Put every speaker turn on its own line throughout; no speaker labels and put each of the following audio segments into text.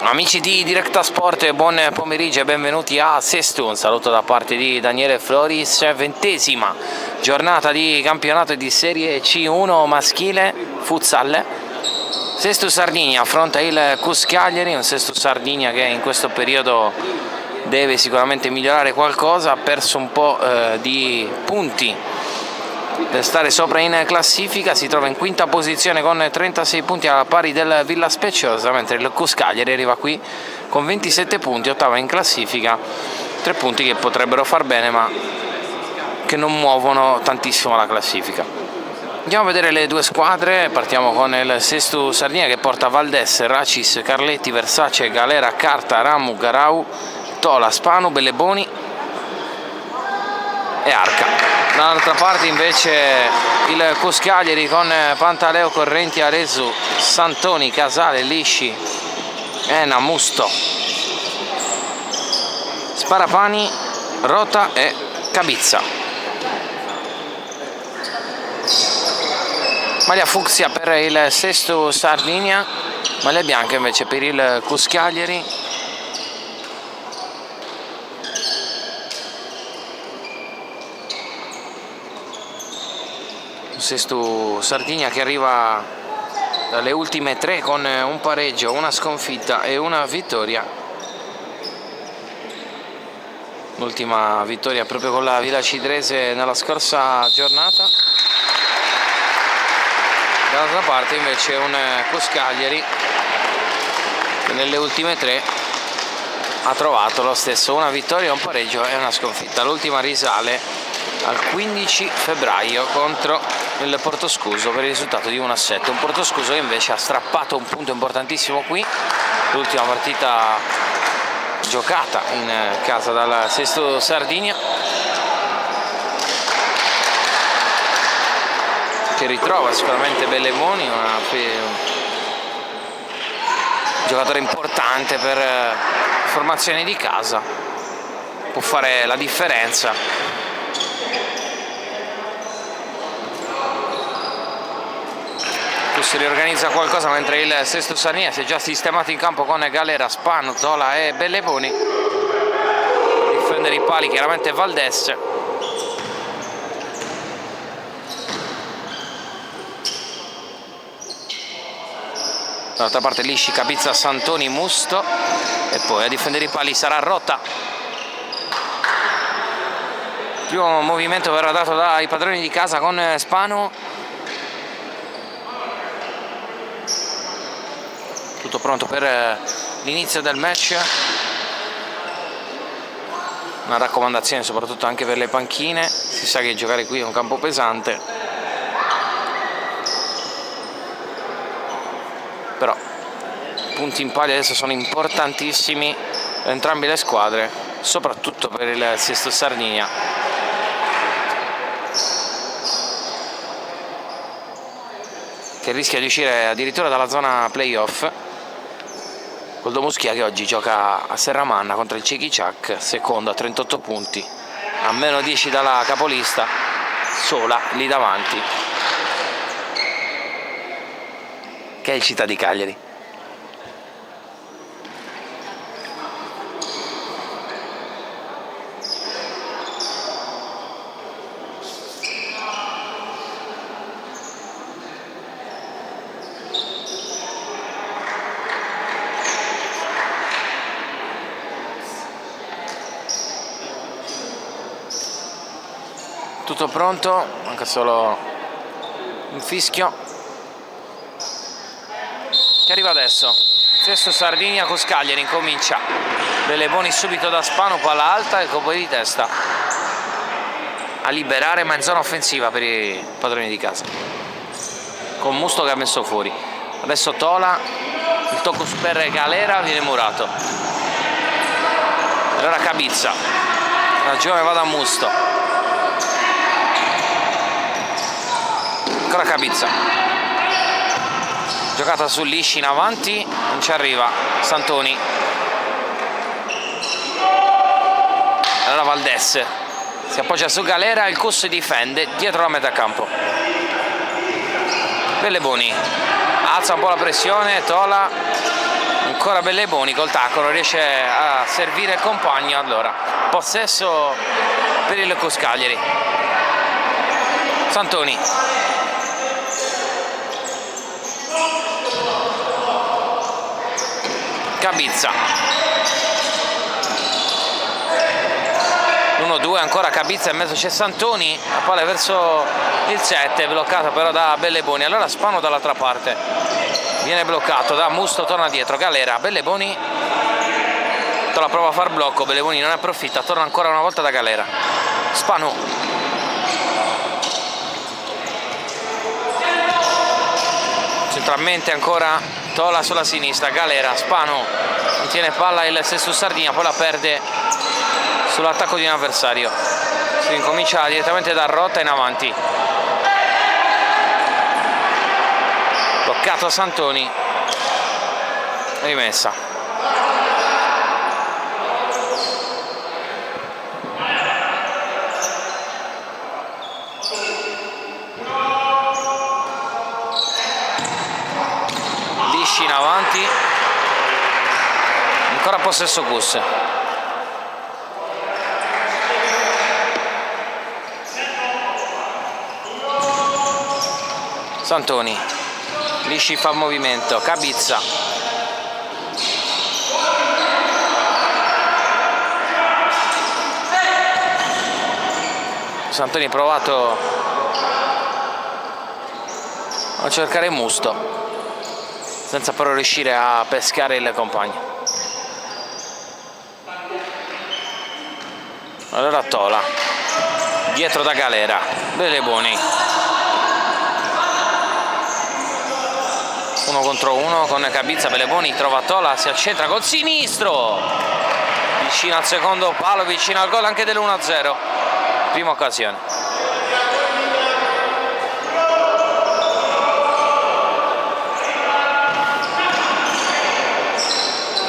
Amici di Directa Sport, buon pomeriggio e benvenuti a Sesto. Un saluto da parte di Daniele Floris. 20ª giornata di campionato di Serie C1 maschile futsal. Sesto Sardinia affronta il CUS Cagliari, un Sesto Sardinia che in questo periodo deve sicuramente migliorare qualcosa, ha perso un po' di punti per stare sopra in classifica, si trova in quinta posizione con 36 punti alla pari del Villa Speciosa, mentre il CUS Cagliari arriva qui con 27 punti, ottava in classifica, 3 punti che potrebbero far bene ma che non muovono tantissimo la classifica. Andiamo a vedere le due squadre, partiamo con il Sesto Sardinia che porta Valdes, Racis, Carletti, Versace, Galera, Carta, Ramu, Garau, Tola, Spanu, Belleboni e Arca. Dall'altra parte invece il CUS Cagliari con Pantaleo, Correnti, Aresu, Santoni, Casale, Lisci, Ena, Musto, Sparapani, Rota e Cabizza. Maglia fucsia per il Sesto Sardinia, maglia bianca invece per il CUS Cagliari. Sesto Sardinia che arriva dalle ultime 3 con un pareggio, una sconfitta e una vittoria. L'ultima vittoria proprio con la Villa Cidrese nella scorsa giornata. Dall'altra parte invece un CUS Cagliari che nelle ultime 3 ha trovato lo stesso, una vittoria, un pareggio e una sconfitta. L'ultima risale al 15 febbraio contro il Portoscuso per il risultato di 1-7, un Portoscuso che invece ha strappato un punto importantissimo qui, l'ultima partita giocata in casa dal Sesto Sardinia, che ritrova sicuramente Belleboni, un giocatore importante per formazione di casa, può fare la differenza. Si riorganizza qualcosa mentre il Sesto Sardinia si è già sistemato in campo con Galera, Spanu, Tola e Belleboni. Difendere i pali chiaramente Valdes. Dall'altra parte Lisci, Cabizza, Santoni, Musto e poi a difendere i pali sarà Rota. Il primo movimento verrà dato dai padroni di casa con Spanu. Tutto pronto per l'inizio del match. Una raccomandazione soprattutto anche per le panchine, si sa che giocare qui è un campo pesante, però punti in palio adesso sono importantissimi per entrambe le squadre, soprattutto per il Sesto Sardinia, che rischia di uscire addirittura dalla zona playoff. Col Domuschia che oggi gioca a Serramanna contro il Cechiciac, secondo a 38 punti, a meno 10 dalla capolista, sola lì davanti, che è il Città di Cagliari. Tutto pronto, manca solo un fischio che arriva adesso. Sesto Sardinia, CUS Cagliari incomincia. Belleboni subito da Spanu, palla alta e colpo di testa a liberare, ma in zona offensiva per i padroni di casa, con Musto che ha messo fuori. Adesso Tola, il tocco per Galera, viene murato. Allora Cabizza, la giovane va da Musto. Ancora Cabizza, giocata su Lisci in avanti, non ci arriva Santoni. Allora Valdes si appoggia su Galera, il CUS difende dietro la metà campo. Belleboni alza un po' la pressione, Tola Ancora Belleboni col tacco, non riesce a servire il compagno. Allora, possesso per il Cuscaglieri. Santoni. Cabizza. L'1-2, ancora Cabizza, in mezzo c'è Santoni, la palla verso il 7, bloccata però da Belleboni. Allora Spano dall'altra parte, viene bloccato da Musto, torna dietro, Galera, Belleboni, la prova a far blocco, Belleboni non ne approfitta, torna ancora una volta da Galera. Spano. Centralmente ancora Tola sulla sinistra, Galera, Spano, non tiene palla il Sestù Sardegna, poi la perde sull'attacco di un avversario. Si incomincia direttamente da Rota in avanti. Bloccato Santoni. Rimessa. Lisci in avanti. Ancora possesso Gus. Santoni, Lisci fa movimento, Cabizza, Santoni provato a cercare Musto senza però riuscire a pescare il compagno. Allora Tola dietro da Galera, Belleboni. 1 contro 1 con Cabizza, Belleboni trova Tola, si accentra col sinistro, vicino al secondo palo, vicino al gol anche dell'1-0, prima occasione.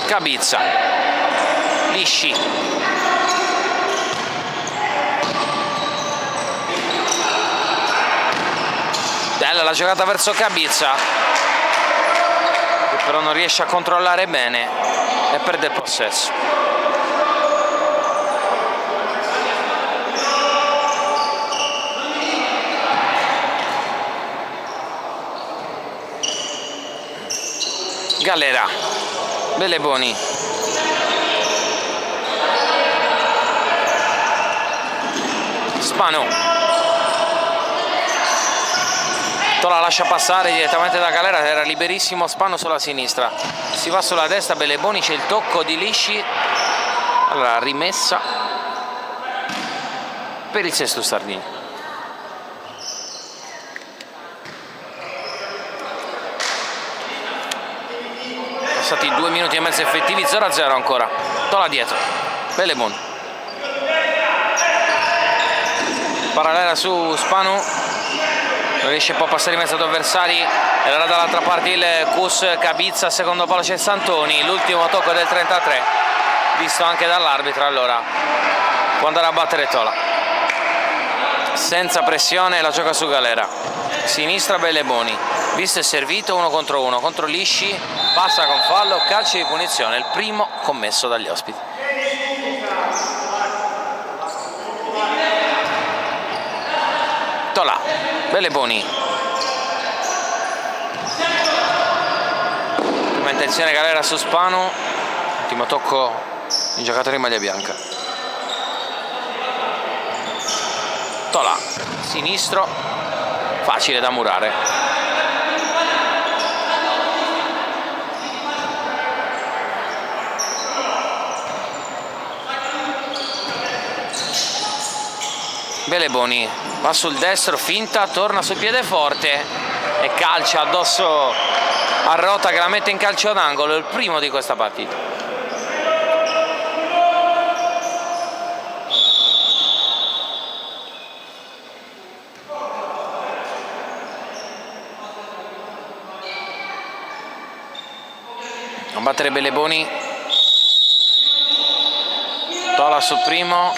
Cabizza, Lisci, bella la giocata verso Cabizza, però non riesce a controllare bene e perde il possesso. Galera, Belleboni, Spano. Tola lascia passare direttamente da Galera, era liberissimo Spano sulla sinistra, si va sulla destra, Belleboni, c'è il tocco di Lisci. Allora rimessa per il Sestù Sardegna. Passati 2 minuti e mezzo effettivi, 0-0 ancora. Tola dietro, Belleboni, parallela su Spano, non riesce poi a passare in mezzo ad avversari. Era dall'altra parte il Cus, Cabizza, secondo palo c'è Santoni, l'ultimo tocco del 33 visto anche dall'arbitro. Allora può andare a battere Tola senza pressione, la gioca su Galera, sinistra Belleboni, visto e servito, 1 contro 1 contro Lisci, passa con fallo, calcio di punizione, il primo commesso dagli ospiti. Tola, Belleboni, prima intenzione Galera su Spano, ultimo tocco il giocatore in maglia bianca. Tola, sinistro, facile da murare. Belleboni va sul destro, finta, torna sul piede forte e calcia addosso a Rota che la mette in calcio d'angolo, il primo di questa partita. A battere Belleboni, Tola sul primo,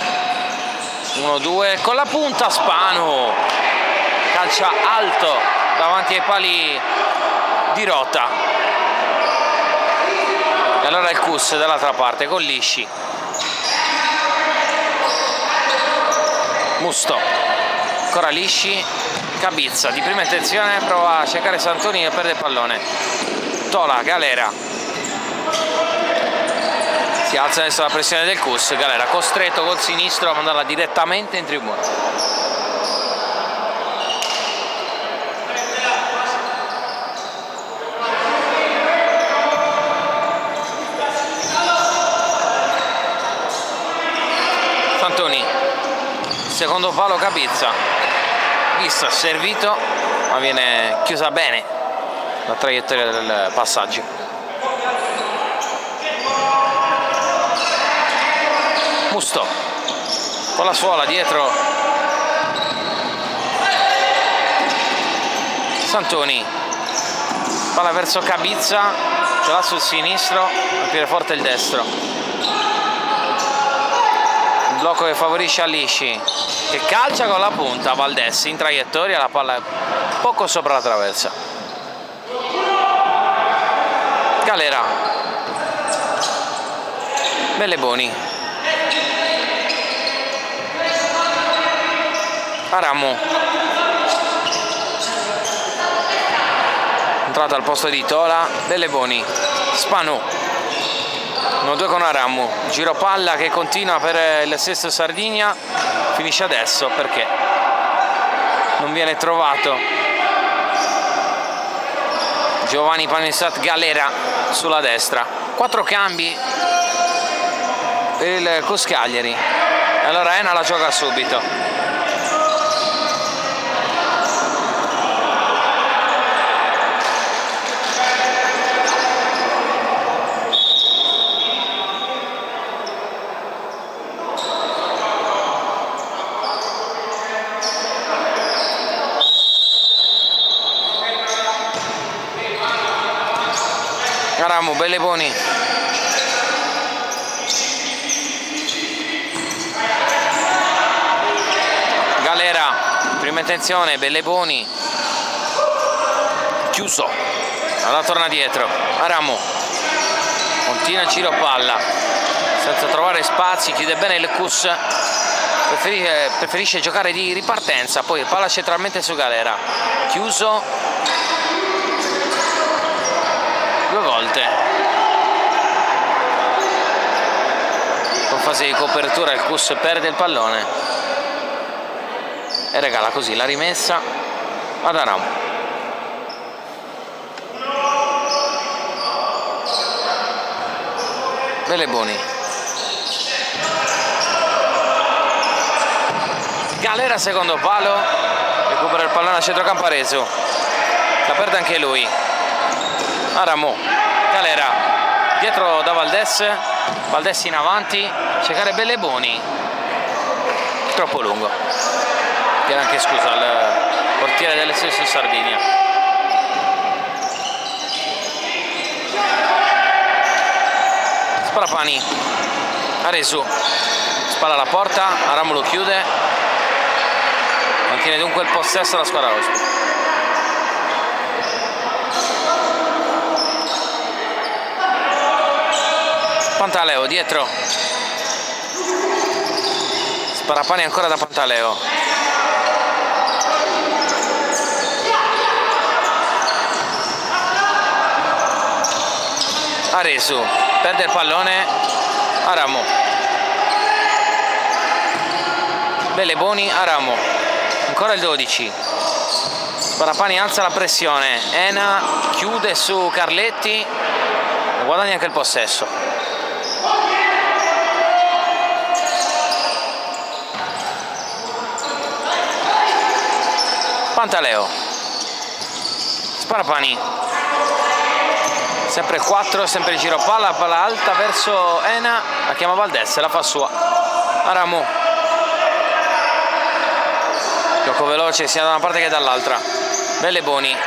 1-2 con la punta Spano, calcia alto davanti ai pali di Rota. allora il Cus dall'altra parte con Lisci, Musto, ancora Lisci, Cabizza di prima intenzione, prova a cercare Santoni e perde il pallone. Tola, Galera, si alza adesso la pressione del Cus, Galera costretto col sinistro a mandarla direttamente in tribuna. Santoni, secondo palo Cabizza, visto, servito, ma viene chiusa bene la traiettoria del passaggio. Musto con la suola dietro, Santoni, palla verso Cabizza, ce l'ha sul sinistro, al piede forte il destro. Blocco che favorisce Lisci, che calcia con la punta, Valdés in traiettoria, la palla è poco sopra la traversa. Galera, Belleboni, Aramu, entrata al posto di Tola, Belleboni, Spanu, 1-2 con Aramu, giro palla che continua per il Sesto Sardigna, finisce adesso perché non viene trovato Giovanni Panisat. Galera sulla destra, 4 cambi per il Cus Cagliari, allora Ena la gioca subito. Aramu, Belleboni, Galera, prima intenzione, Belleboni, chiuso, allora torna dietro, Aramu, continua il giro palla, senza trovare spazi, chiude bene il Cus, preferisce giocare di ripartenza, poi palla centralmente su Galera, chiuso, 2 volte, con fase di copertura il Cus perde il pallone e regala così la rimessa ad Aramu. Belleboni, Galera secondo palo, recupera il pallone a centrocampo Aresu, la perde anche lui. Aramu, Galera, dietro da Valdés, Valdés in avanti, cercare Belleboni, troppo lungo, chiede anche scusa al portiere delle Sesto Sardigna. Sparapani, Aresu, spalla alla porta, Aramu lo chiude, mantiene dunque il possesso la squadra ospite. Pantaleo dietro, Sparapani ancora da Pantaleo, Aresu perde il pallone, Aramu, Belleboni, Aramu, ancora il 12, Sparapani alza la pressione, Ena chiude su Carletti e guadagna anche il possesso. Pantaleo, Sparapani, sempre 4, sempre il giro palla, palla alta verso Ena, la chiama Valdés, la fa sua. Aramu, gioco veloce sia da una parte che dall'altra. Belleboni,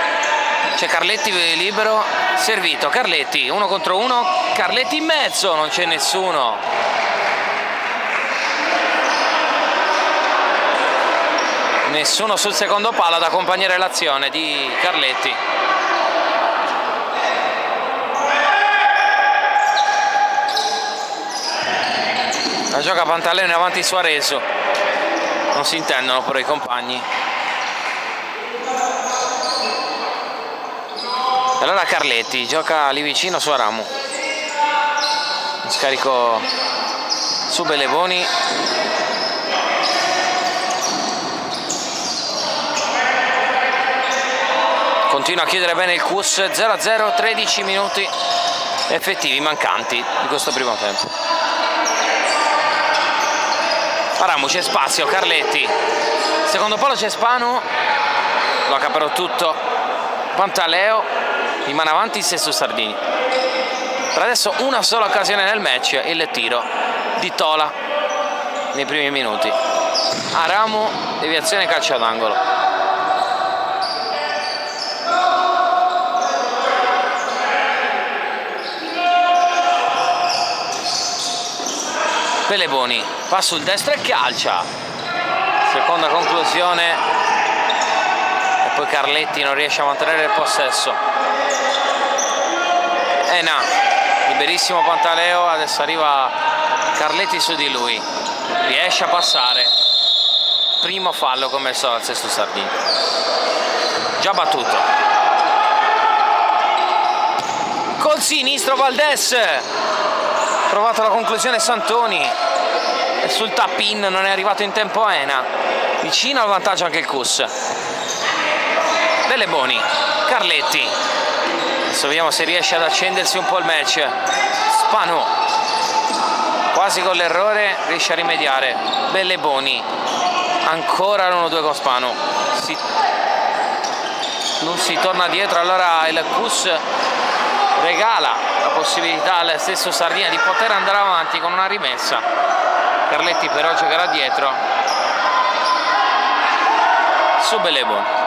c'è Carletti libero, servito, Carletti, 1 contro 1, Carletti in mezzo, non c'è nessuno. Nessuno sul secondo palo ad accompagnare l'azione di Carletti. La gioca Pantaleo in avanti su Areso, non si intendono però i compagni. E allora Carletti gioca lì vicino su Aramu, scarico su Belleboni. Continua a chiudere bene il Cus. 0-0, 13 minuti effettivi mancanti di questo primo tempo. Aramu, c'è spazio, Carletti, secondo palo c'è Spanu, blocca però tutto Pantaleo, rimane avanti il Sesto Sardini. Per adesso una sola occasione nel match, il tiro di Tola nei primi minuti. Aramu, deviazione, calcio d'angolo. Belleboni va sul destro e calcia, seconda conclusione, e poi Carletti non riesce a mantenere il possesso. Ena, liberissimo Pantaleo, adesso arriva Carletti su di lui, riesce a passare, primo fallo commesso dal Sesto Sardini, già battuto. Col sinistro Valdés, provato la conclusione Santoni, e sul tap-in non è arrivato in tempo Ena, vicino al vantaggio anche il Cus. Belleboni, Carletti, adesso vediamo se riesce ad accendersi un po' il match. Spanu, quasi con l'errore, riesce a rimediare. Belleboni, ancora l'1-2 con Spanu, non si torna dietro, allora il Cus regala la possibilità al Sesto Sardegna di poter andare avanti con una rimessa. Carletti però giocherà dietro su Belleboni.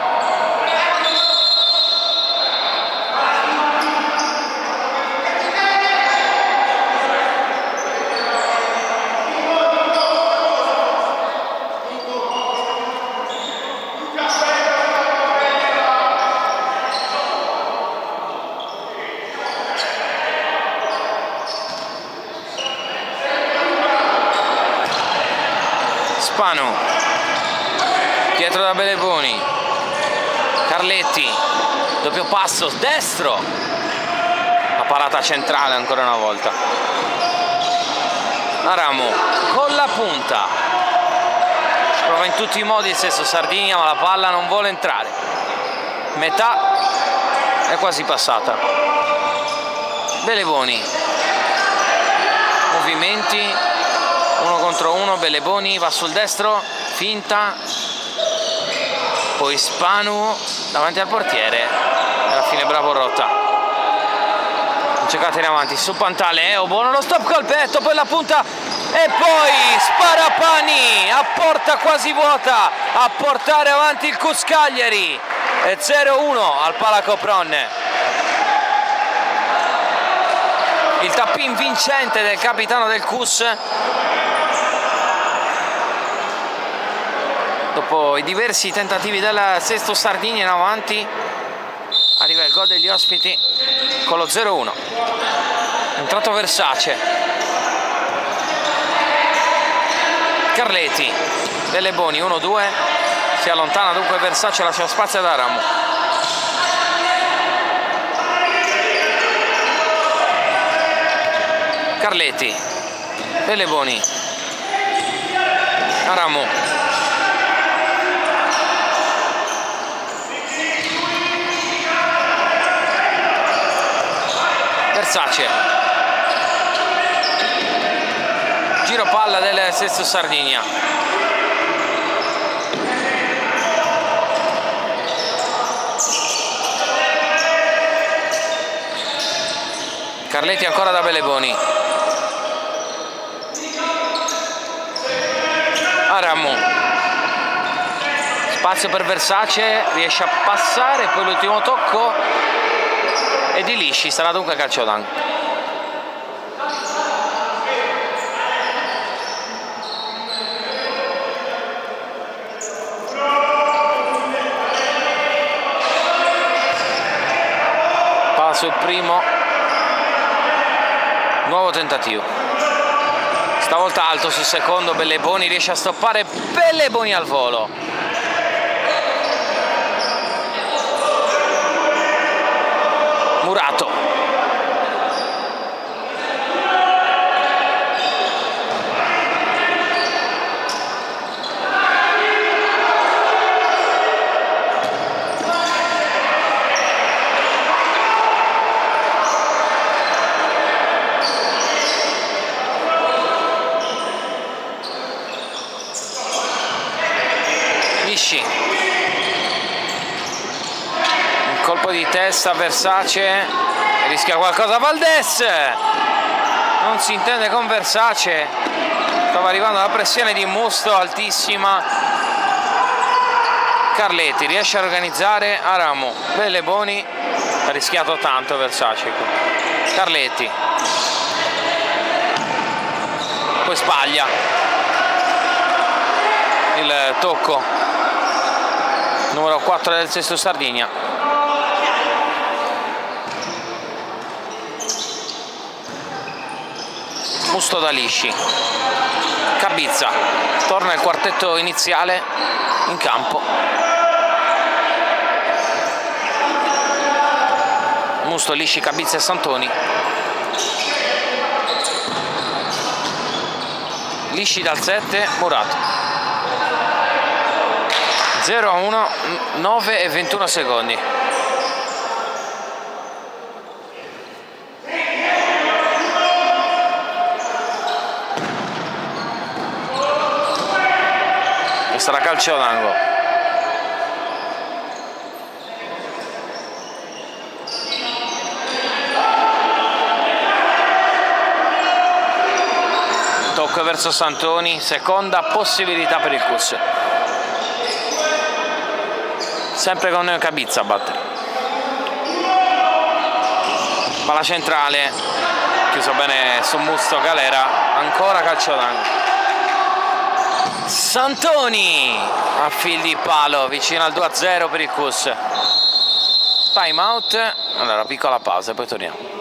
Spanu, dietro da Belleboni, Carletti, doppio passo destro, la parata centrale ancora una volta. Aramu con la punta, prova in tutti i modi il Sesto Sardegna, ma la palla non vuole entrare, metà è quasi passata. Belleboni, movimenti, uno contro uno, Belleboni va sul destro, finta, poi Spanu davanti al portiere e alla fine bravo Rotta, giocata in avanti su Pantaleo, buono lo stop col petto, poi la punta e poi Sparapani a porta quasi vuota a portare avanti il Cus Cagliari, e 0-1 al Palacopron. Il tap-in vincente del capitano del Cus. Dopo i diversi tentativi del Sesto Sardegna in avanti, arriva il gol degli ospiti con lo 0-1. È entrato Versace. Carletti, Belleboni 1-2, si allontana dunque Versace, lascia spazio ad Aramu. Carletti, Belleboni, Aramu. Versace, giro palla del Sesto Sardegna. Carletti ancora da Belleboni. Aramu, spazio per Versace, riesce a passare, poi l'ultimo tocco e di Lisci, sarà dunque calcio d'angolo. Palla sul primo, nuovo tentativo. stavolta alto sul secondo, Belleboni riesce a stoppare, Belleboni al volo. Murato. Un colpo di testa, Versace, rischia qualcosa Valdés, non si intende con Versace, stava arrivando la pressione di Musto altissima, Carletti riesce a organizzare Aramu, Belleboni, ha rischiato tanto Versace, Carletti, poi sbaglia il tocco, numero 4 del Sesto Sardigna. Musto da Lisci, Cabizza, torna il quartetto iniziale in campo. Musto, Lisci, Cabizza e Santoni. Lisci dal 7, Murato. 0-1, 9 e 21 secondi. E sarà calcio d'angolo. Tocco verso Santoni, seconda possibilità per il CUS. Sempre con Cabizza a battere. Palla centrale, chiuso bene su Musto, Galera, ancora calcio d'angolo. Santoni a fil di palo, vicino al 2-0 per il CUS. Time out, allora piccola pausa e poi torniamo.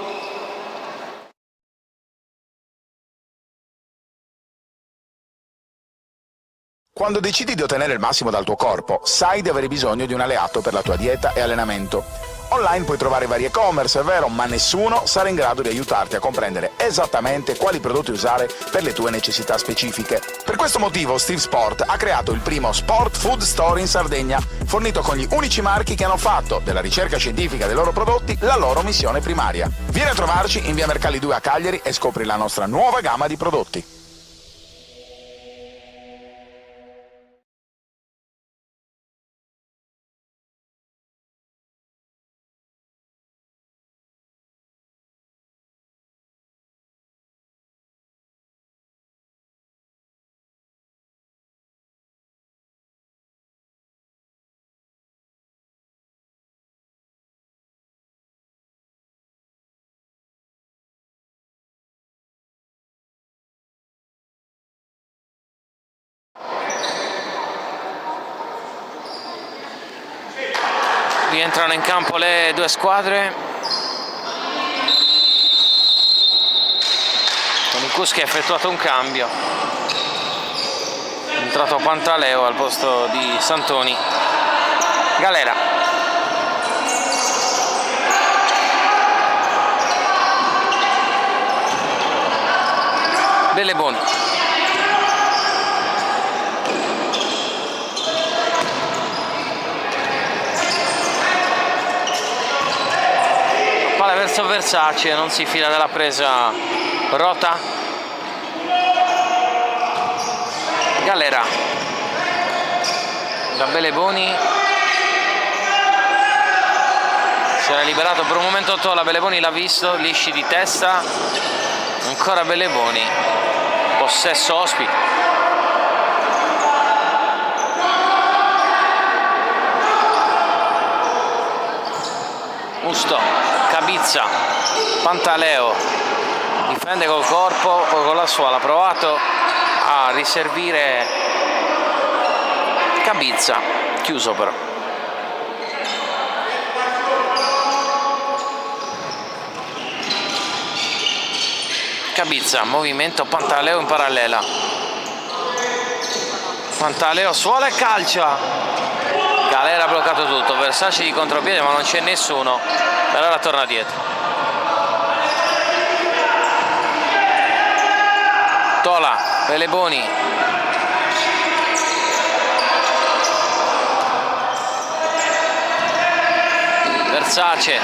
Quando decidi di ottenere il massimo dal tuo corpo, sai di avere bisogno di un alleato per la tua dieta e allenamento. Online puoi trovare vari e-commerce, è vero, ma nessuno sarà in grado di aiutarti a comprendere esattamente quali prodotti usare per le tue necessità specifiche. Per questo motivo Steve Sport ha creato il primo Sport Food Store in Sardegna, fornito con gli unici marchi che hanno fatto della ricerca scientifica dei loro prodotti la loro missione primaria. Vieni a trovarci in via Mercalli 2 a Cagliari e scopri la nostra nuova gamma di prodotti.
Rientrano in campo le due squadre, con il CUS che ha effettuato un cambio, è entrato Pantaleo al posto di Santoni. Galera, Belleboni, palla verso Versace, non si fila della presa Rota. Galera da Belleboni, si era liberato per un momento Tola, Belleboni l'ha visto, Lisci di testa, ancora Belleboni, possesso ospite. Musto, Cabizza, Pantaleo, difende col corpo, poi con la suola ha provato a riservire Cabizza, chiuso però. Cabizza, movimento Pantaleo in parallela. Pantaleo suola e calcia. Galera ha bloccato tutto, Versace di contropiede ma non c'è nessuno, per ora torna dietro. Tola, Beleboni. Versace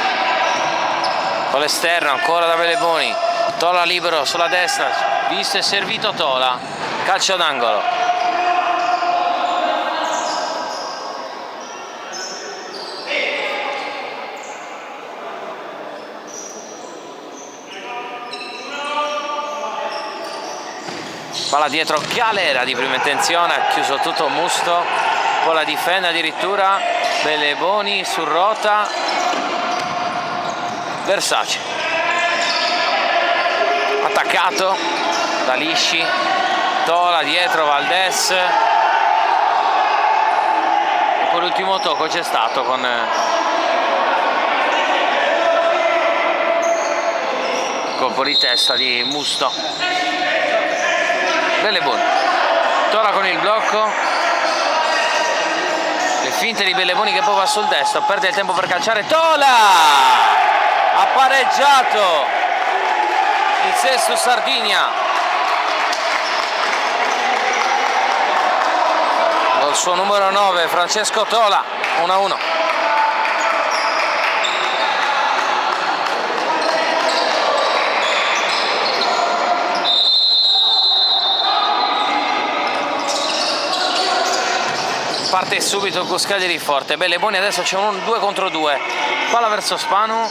con l'esterno ancora da Beleboni. Tola libero sulla destra, visto e servito Tola, calcio d'angolo. Palla dietro Galera di prima intenzione, ha chiuso tutto Musto, poi la difende addirittura Beleboni su rota, Versace attaccato da Lisci, Tola dietro Valdes e poi l'ultimo tocco c'è stato con colpo di testa di Musto. Beleboni, Tola con il blocco, le finte di Beleboni che poi va sul destro, perde il tempo per calciare, Tola ha pareggiato il Sesto Sardinia col suo numero 9 Francesco Tola, 1-1. Parte subito Cuscagli di forte, Beleboni adesso c'è un 2 contro 2, palla verso Spanu,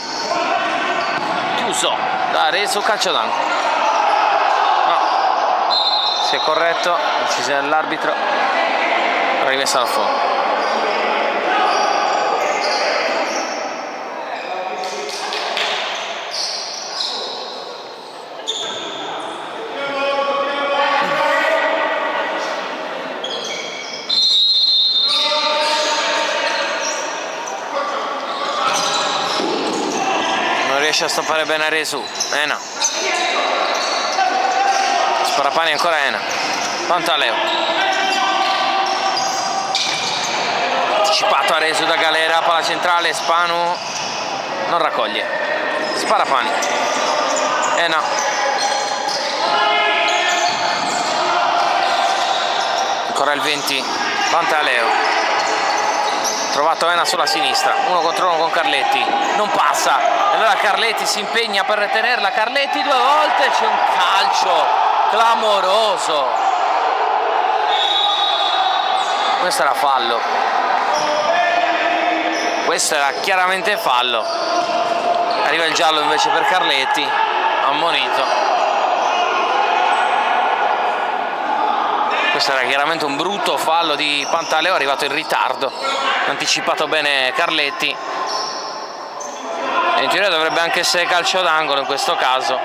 chiuso da Resu, calcio d'angolo. No, si è corretto, decisione dell'arbitro, rimessa al fondo. Riesce a stoppare bene Resu, Ena, Sparapani ancora Ena, Pantaleo, anticipato a Resu da Galera, palla centrale, Spanu non raccoglie, Sparapani, Ena, ancora il 20, Pantaleo, trovato Ena sulla sinistra, 1 contro 1 con Carletti, non passa, e allora Carletti si impegna per tenerla, Carletti 2 volte, c'è un calcio clamoroso, questo era fallo, questo era chiaramente fallo, arriva il giallo invece per Carletti, ammonito. Questo era chiaramente un brutto fallo di Pantaleo, arrivato in ritardo, anticipato bene Carletti e in teoria dovrebbe anche essere calcio d'angolo in questo caso.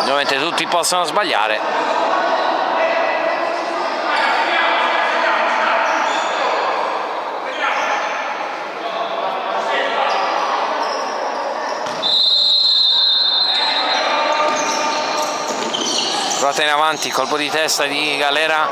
Ovviamente tutti possono sbagliare. Ruota in avanti, colpo di testa di Galera.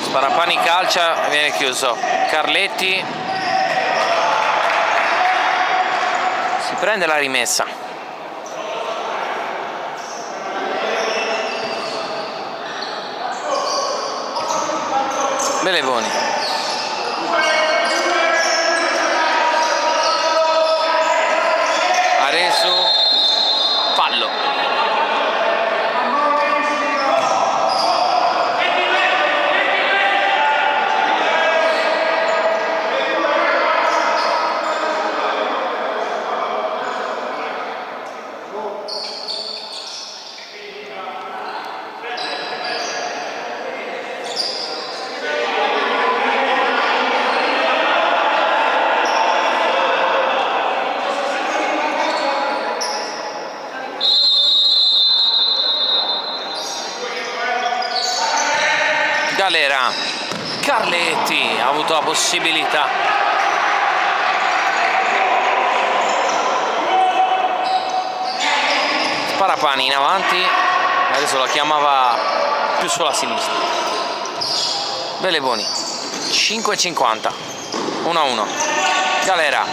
Sparapani calcia e viene chiuso. Carletti prende la rimessa. Beleboni. Aresu, fallo. Carletti ha avuto la possibilità. Sparapani in avanti, adesso la chiamava più sulla sinistra. Belleboni 5,50, 1-1. Galera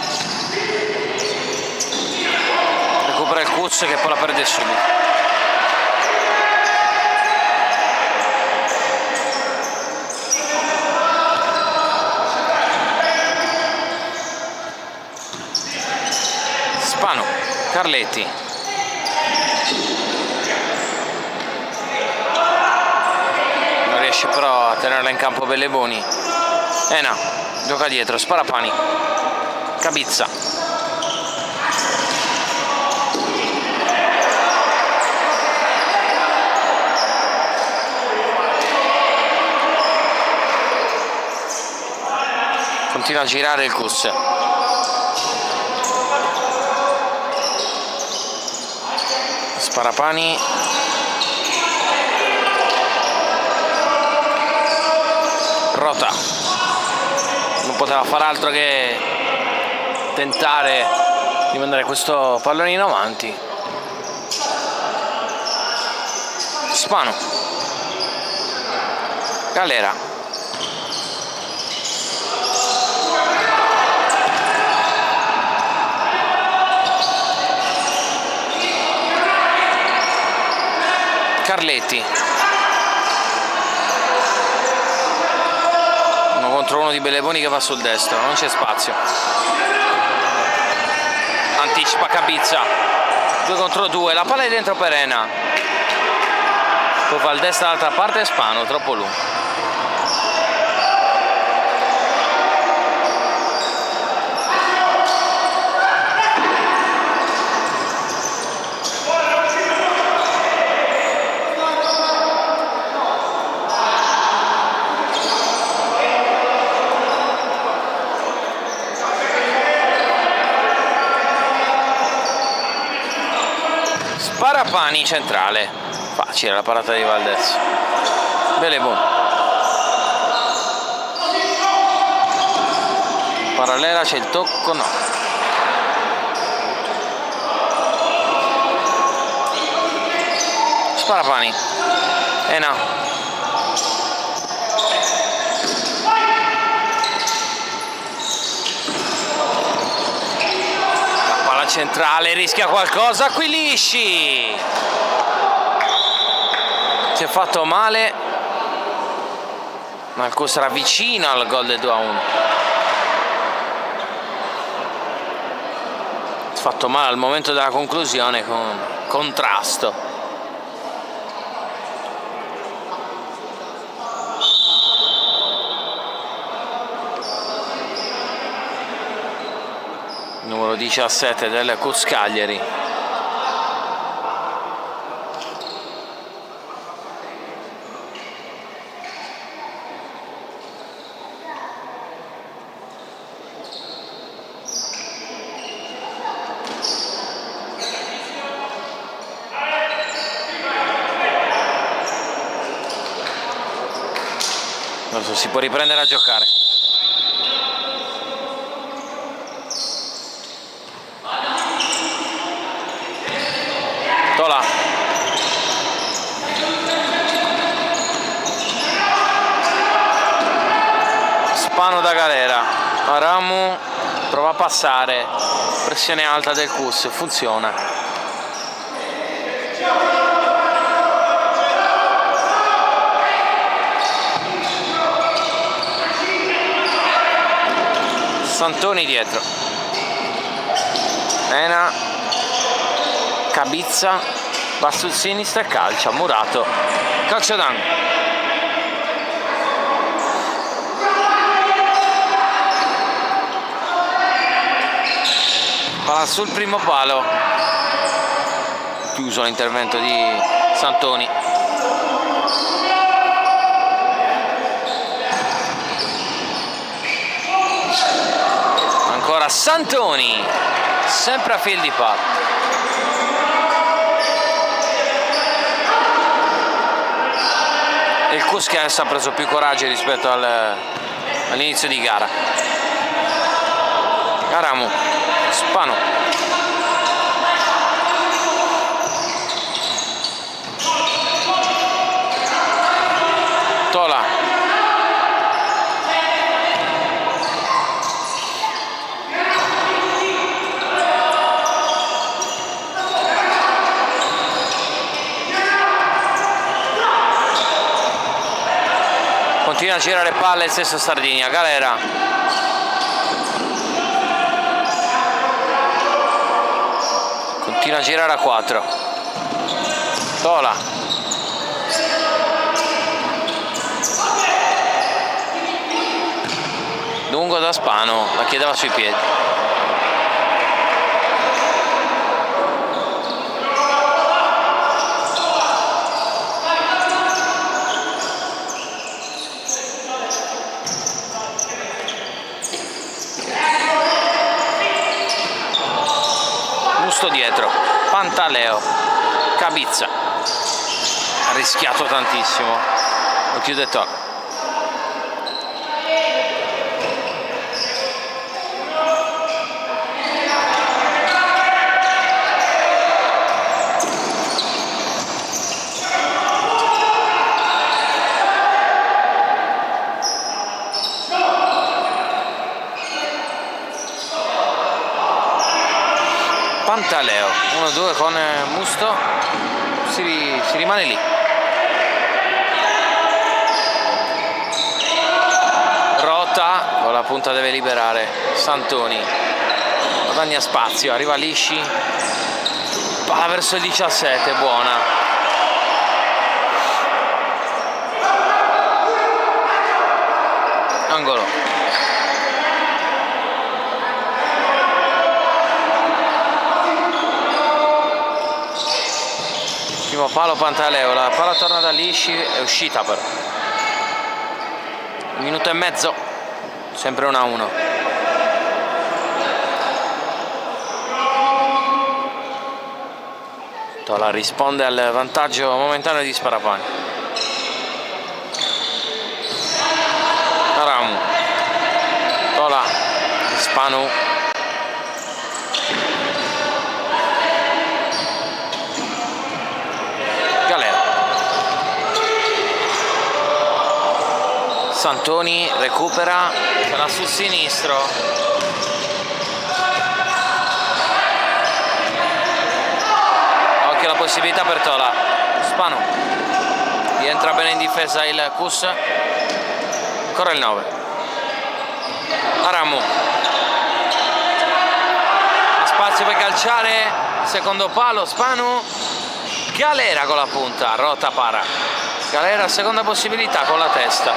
recupera il Kuz che poi la perde subito. Spano, Carletti, non riesce però a tenerla in campo Belleboni. Ena gioca dietro, Sparapani, Cabizza, continua a girare il Kuz. Sparapani, Rota, non poteva fare altro che tentare di mandare questo pallonino avanti. Spano, Galera, Carletti, 1 contro 1 di Belleboni che va sul destro, non c'è spazio. Anticipa Cabizza, 2 contro 2, la palla è dentro per Ena, poi va al destro dall'altra parte, Spano, troppo lungo. Sparapani centrale, facile la parata di Valdez. Belleboni, parallela, c'è il tocco, no. Sparapani, Ena, la palla centrale, rischia qualcosa, qui Lisci si è fatto male, ma il Kuz sarà vicino al gol del 2-1. Si è fatto male al momento della conclusione con contrasto. Numero 17 del Kuz Cagliari. Adesso si può riprendere a giocare. Tola, Spano da Galera, Aramu prova a passare, pressione alta del Kuz, funziona. Santoni dietro, Ena, Cabizza, va sul sinistro e calcia, Murato, calcio d'angolo. Palla sul primo palo, chiuso l'intervento di Santoni. Ancora Santoni, sempre a fil di palla. Il Kuz che adesso ha preso più coraggio rispetto al all'inizio di gara. Aramu, Spano, Tola, continua a girare palle il stesso Sardinia. Galera, continua a girare a 4. Tola, lungo da Spano, la chiedeva sui piedi. Musto dietro, Pantaleo, Cabizza, ha rischiato tantissimo, lo chiude Tola. Pantaleo 1-2 con Musto, si rimane lì. Rota con la punta, deve liberare Santoni, guadagna spazio, arriva Lisci, palla verso il 17, buona. Angolo. Primo palo Pantaleo, la palla torna da Lisci, è uscita però. 1 minuto e mezzo, sempre 1-1. Tola risponde al vantaggio momentaneo di Sparapani. Aramu, Tola, Spanu, Galera, Santoni recupera, sarà sul sinistro. Occhio alla possibilità per Tola. Spano rientra bene in difesa il Cus, ancora il 9. Aramu, ha spazio per calciare, secondo palo Spanu. Galera con la punta, Rota para. Galera seconda possibilità con la testa,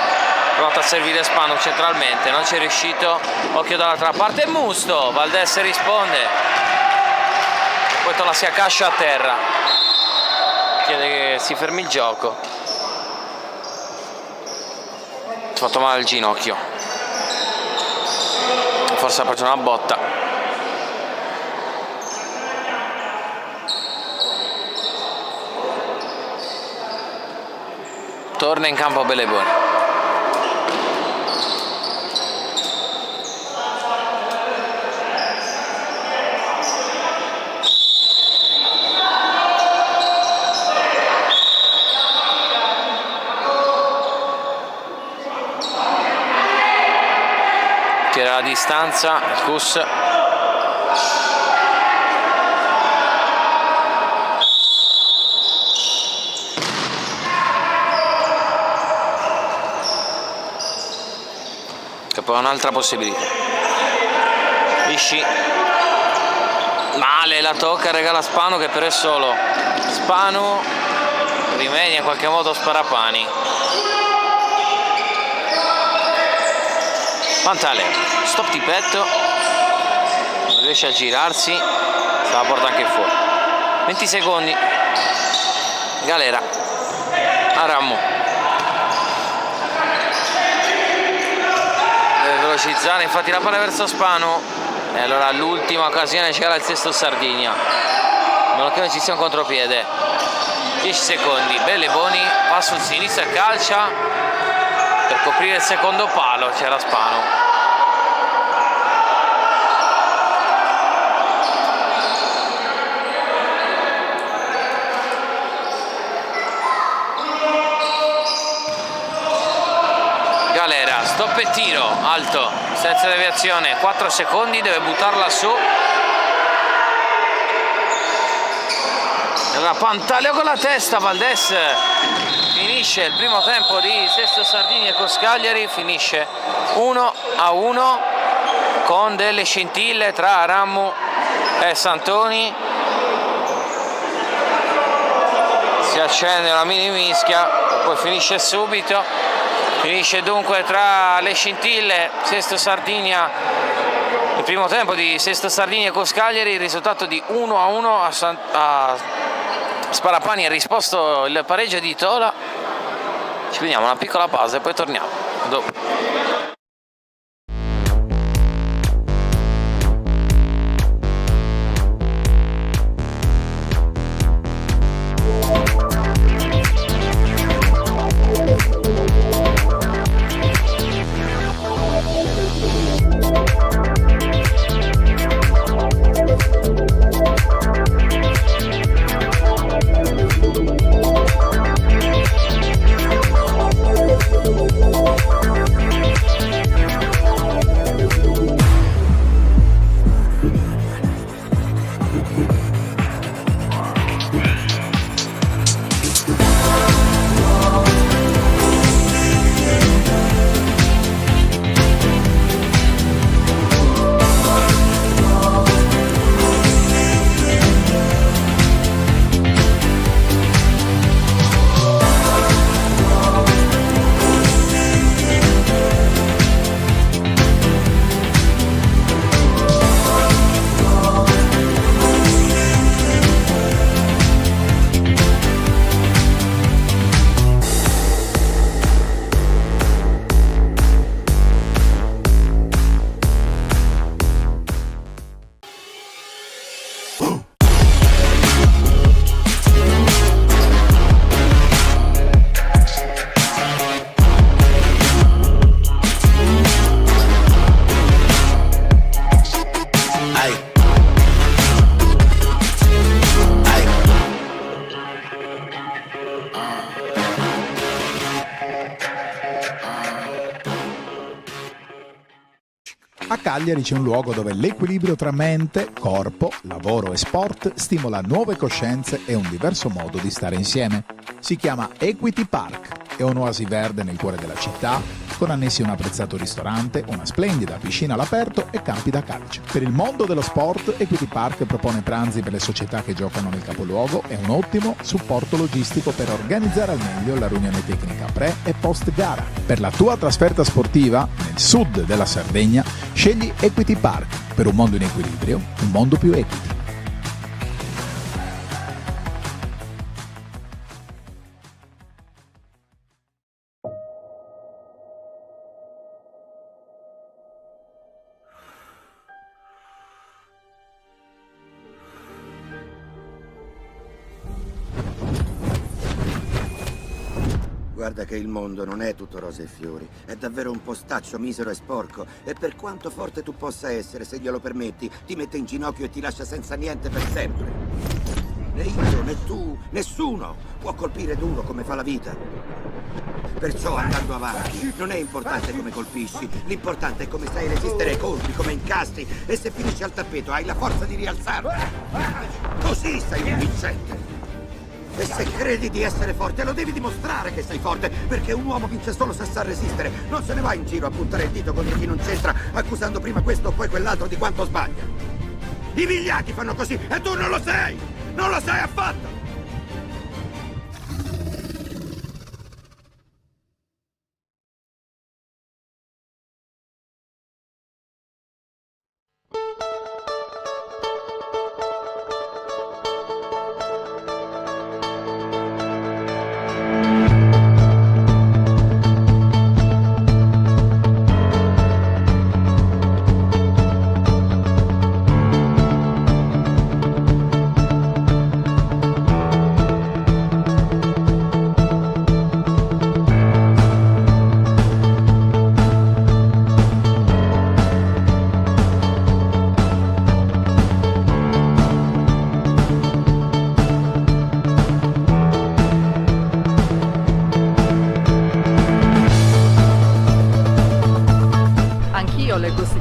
prova a servire Spanu centralmente, non ci è riuscito. Occhio dall'altra parte, Musto, Valdes risponde, poi Tola si accascia a terra, chiede che si fermi il gioco. Si è fatto male il ginocchio, forse ha preso una botta. Torna in campo Beleboni. Tira la distanza, Cus. Che poi è un'altra possibilità. Lisci, male, la tocca, regala Spanu che però è solo. Spanu rimedia in qualche modo Sparapani. Pantaleo, stop di petto, non riesce a girarsi, se la porta anche fuori. 20 secondi. Galera, Aramu, velocizzare infatti la palla verso Spanu, e allora l'ultima occasione c'era il sesto Sardinia, meno che non ci sia un contropiede. 10 secondi, Beleboni va sul sinistro e calcia, per coprire il secondo palo c'era Spano. Galera, stop e tiro, alto, senza deviazione, 4 secondi, deve buttarla su. Una Pantaleo con la testa, Valdés finisce il primo tempo di Sesto Sardinia con Cagliari, finisce 1-1 con delle scintille tra Rammu e Santoni. Si accende una mini mischia, poi finisce subito. Finisce dunque tra le scintille Sesto Sardinia, il primo tempo di Sesto Sardinia con Cagliari, il risultato di 1-1 a Sparapani ha risposto il pareggio di Tola. Ci prendiamo una piccola pausa e poi torniamo. Dopo.
A Cagliari c'è un luogo dove l'equilibrio tra mente, corpo, lavoro e sport stimola nuove coscienze e un diverso modo di stare insieme. Si chiama Equity Park, è un'oasi verde nel cuore della città, con annessi un apprezzato ristorante, una splendida piscina all'aperto e campi da calcio. Per il mondo dello sport, Equity Park propone pranzi per le società che giocano nel capoluogo e un ottimo supporto logistico per organizzare al meglio la riunione tecnica pre e post gara. Per la tua trasferta sportiva, nel sud della Sardegna, scegli Equity Park per un mondo in equilibrio, un mondo più equity.
Guarda che il mondo non è tutto rose e fiori, è davvero un postaccio misero e sporco, e per quanto forte tu possa essere, se glielo permetti, ti mette in ginocchio e ti lascia senza niente per sempre. Né io, né tu, nessuno può colpire duro come fa la vita. Perciò andando avanti, non è importante come colpisci, l'importante è come sai resistere ai colpi, come incastri, e se finisci al tappeto hai la forza di rialzarti. Così sei un vincente. E se credi di essere forte, lo devi dimostrare che sei forte, perché un uomo vince solo se sa resistere. Non se ne va in giro a puntare il dito contro chi non c'entra, accusando prima questo o poi quell'altro di quanto sbaglia. I vigliacchi fanno così e tu non lo sei! Non lo sei affatto!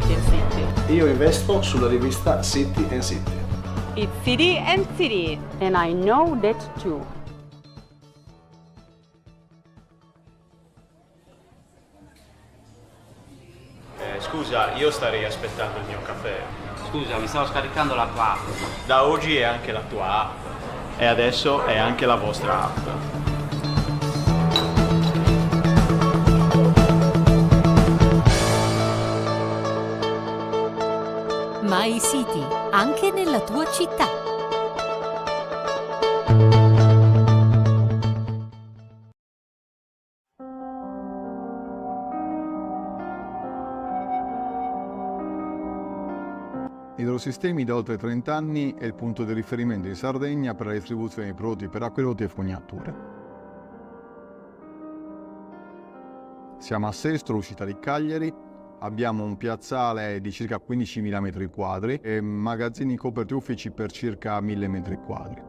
City and City.
Io investo sulla rivista City and City.
It's City and City. And I know that too.
Scusa, io starei aspettando il mio caffè.
Scusa, mi stavo scaricando la tua app.
Da oggi è anche la tua app. E adesso è anche la vostra app.
My City, anche nella tua città.
Idrosistemi da oltre 30 anni è il punto di riferimento in Sardegna per la distribuzione di prodotti per acquedotti e fognature. Siamo a Sestro, uscita di Cagliari, abbiamo un piazzale di circa 15.000 metri quadri e magazzini coperti uffici per circa 1.000 metri quadri.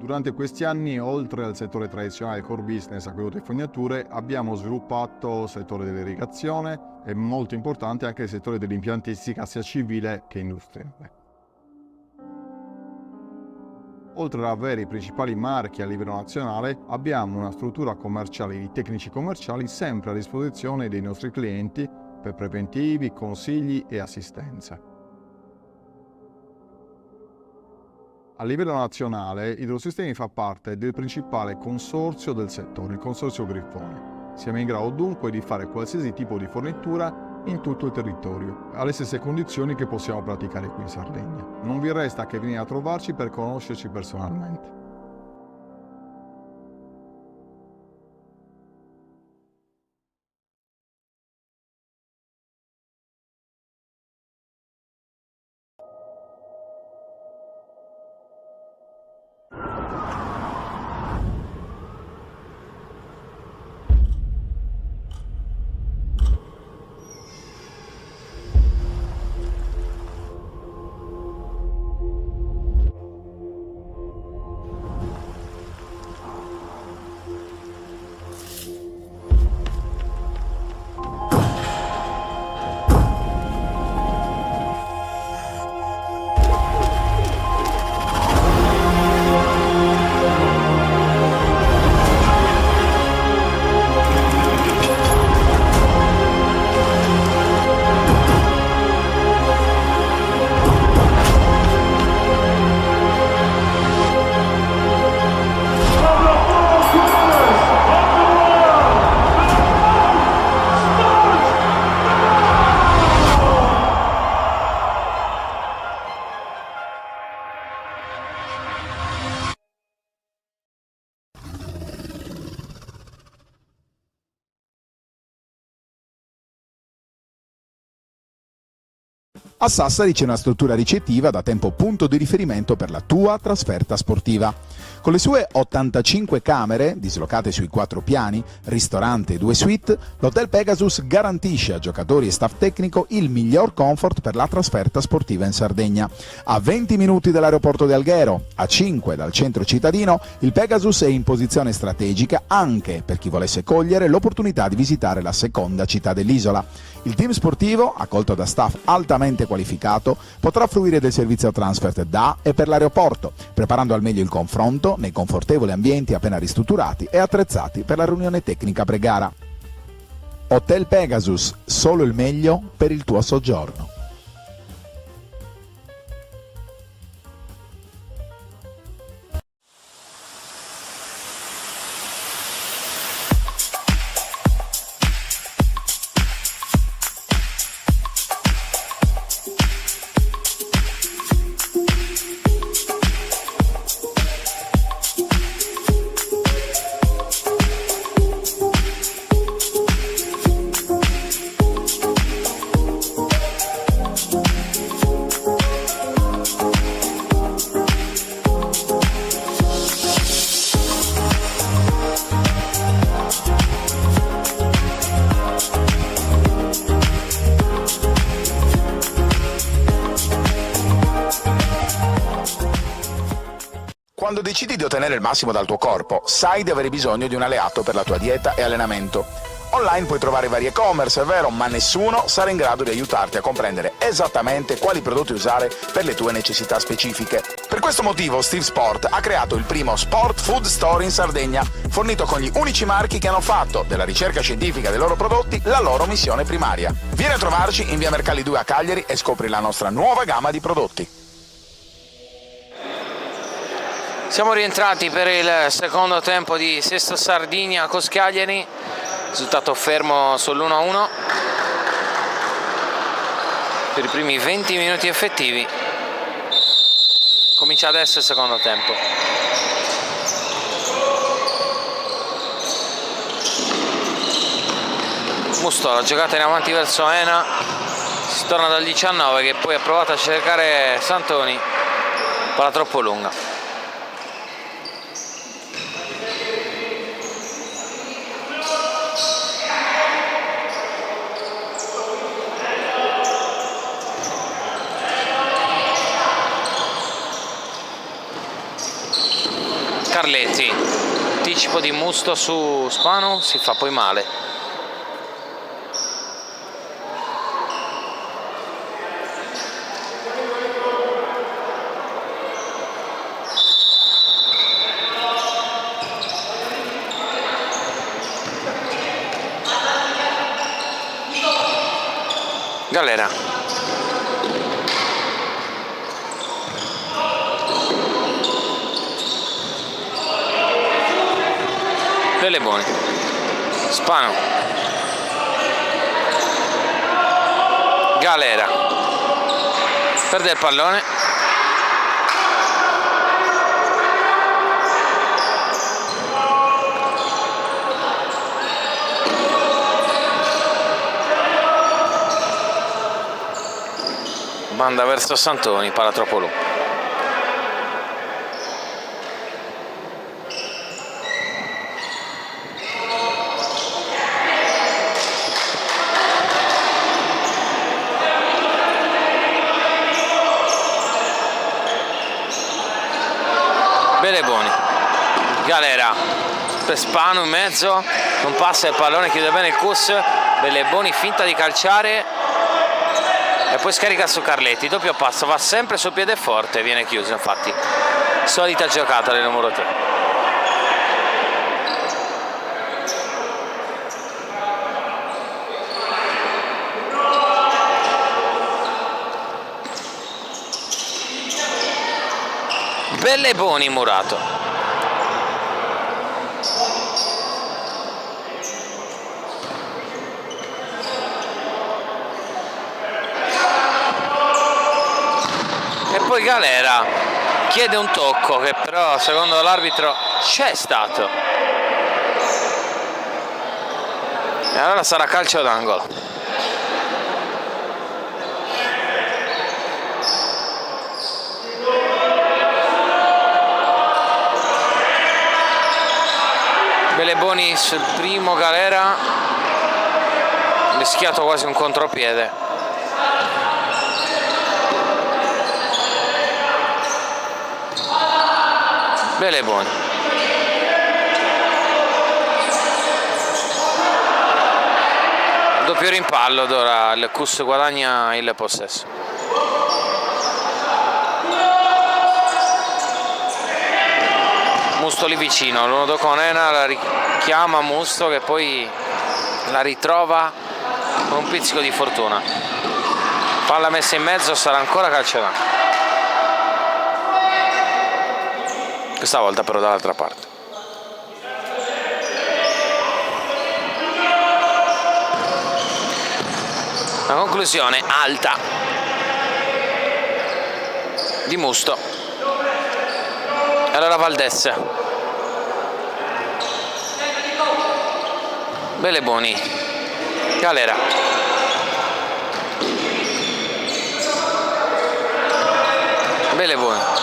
Durante questi anni, oltre al settore tradizionale core business, acquedotti e fognature, abbiamo sviluppato il settore dell'irrigazione e molto importante anche il settore dell'impiantistica sia civile che industriale. Oltre ad avere i principali marchi a livello nazionale, abbiamo una struttura commerciale di tecnici commerciali sempre a disposizione dei nostri clienti per preventivi, consigli e assistenza. A livello nazionale, Idrosistemi fa parte del principale consorzio del settore, il Consorzio Griffoni. Siamo in grado dunque di fare qualsiasi tipo di fornitura in tutto il territorio, alle stesse condizioni che possiamo praticare qui in Sardegna. Non vi resta che venire a trovarci per conoscerci personalmente.
A Sassari c'è una struttura ricettiva da tempo punto di riferimento per la tua trasferta sportiva. Con le sue 85 camere, dislocate sui 4 piani, ristorante e 2 suite, l'Hotel Pegasus garantisce a giocatori e staff tecnico il miglior comfort per la trasferta sportiva in Sardegna. A 20 minuti dall'aeroporto di Alghero, a 5 dal centro cittadino, il Pegasus è in posizione strategica anche per chi volesse cogliere l'opportunità di visitare la seconda città dell'isola. Il team sportivo, accolto da staff altamente qualificato, potrà fruire del servizio transfer da e per l'aeroporto, preparando al meglio il confronto nei confortevoli ambienti appena ristrutturati e attrezzati per la riunione tecnica pre-gara. Hotel Pegasus, solo il meglio per il tuo soggiorno.
Quando decidi di ottenere il massimo dal tuo corpo, sai di avere bisogno di un alleato per la tua dieta e allenamento. Online puoi trovare vari e-commerce, è vero, ma nessuno sarà in grado di aiutarti a comprendere esattamente quali prodotti usare per le tue necessità specifiche. Per questo motivo Steve Sport ha creato il primo Sport Food Store in Sardegna, fornito con gli unici marchi che hanno fatto della ricerca scientifica dei loro prodotti la loro missione primaria. Vieni a trovarci in via Mercalli 2 a Cagliari e scopri la nostra nuova gamma di prodotti.
Siamo rientrati per il secondo tempo di Sesto Sardinia con Cagliari, risultato fermo sull'1-1 per i primi 20 minuti effettivi. Comincia adesso il secondo tempo. Musto, la giocata in avanti verso Ena, si torna dal 19 che poi ha provato a cercare Santoni, palla troppo lunga. Carletti, anticipo di Musto su Spanu, si fa poi male. Galera. Delle buone. Spano. Galera. Perde il pallone. Banda verso Santoni, palla troppo lunga. Beleboni, Galera per Spanu in mezzo, non passa il pallone, chiude bene il Cus. Beleboni finta di calciare e poi scarica su Carletti, doppio passo, va sempre sul piede forte, viene chiuso infatti. Solita giocata del numero 3. Beleboni murato. E poi Galera chiede un tocco che però secondo l'arbitro c'è stato. E allora sarà calcio d'angolo. Beleboni sul primo, Galera rischiato quasi un contropiede. Beleboni. Doppio rimpallo, ora il Cus guadagna il possesso. Musto lì vicino, l'1-2 con Ena, la richiama Musto che poi la ritrova con un pizzico di fortuna. Palla messa in mezzo, sarà ancora calcio d'angolo. Questa volta però dall'altra parte. La conclusione alta di Musto. E allora Valdés. Beleboni. Galera. Beleboni.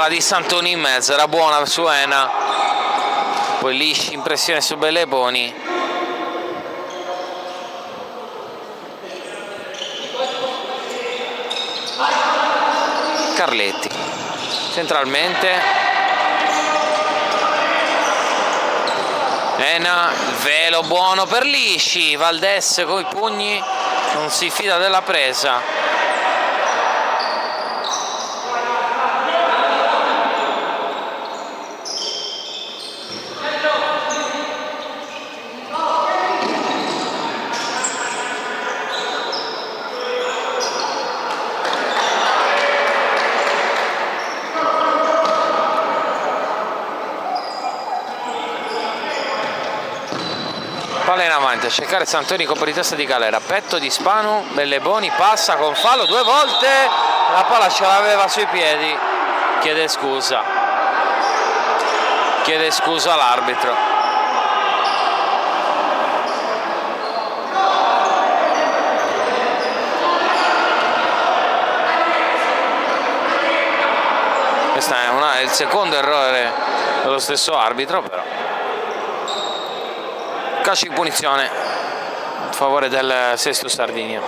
palla di Santoni in mezzo, era buona su Ena, poi Lisci in pressione su Belleboni, Carletti centralmente, Ena, il velo buono per Lisci, Valdés coi pugni non si fida della presa. Palla in avanti a cercare Santoni, colpo di testa di Galera, petto di Spanu, Belleboni passa con fallo 2 volte, la palla ce l'aveva sui piedi, chiede scusa l'arbitro. Questo è il secondo errore dello stesso arbitro, però calcio di punizione a favore del Sesto Sardinia.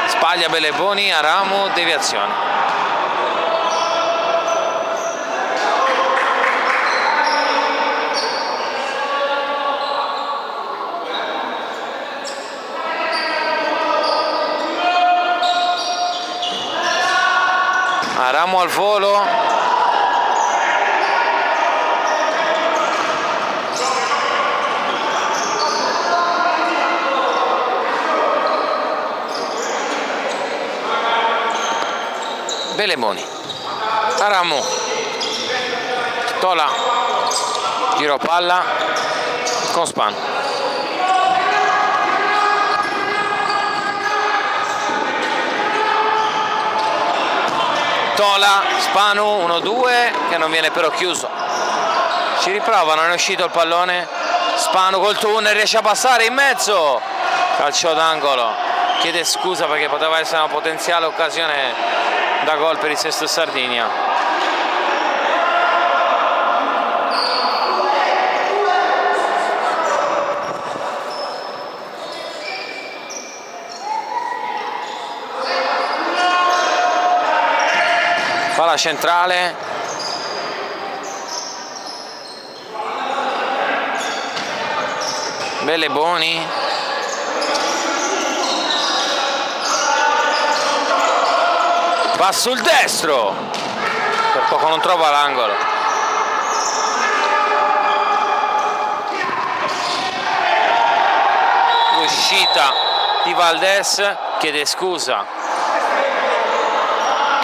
Sbaglia Belleboni, Aramu, deviazione. Aramu al volo, Belleboni, Aramu, Tola, giro palla con Spanu. Tola, Spanu, 1-2 che non viene però chiuso. Ci riprova, non è uscito il pallone. Spanu col tunnel riesce a passare in mezzo. Calcio d'angolo. Chiede scusa perché poteva essere una potenziale occasione da gol per il Sesto Sardinia. Palla centrale, Belleboni, va sul destro, per poco non trova l'angolo. Uscita di Valdés, chiede scusa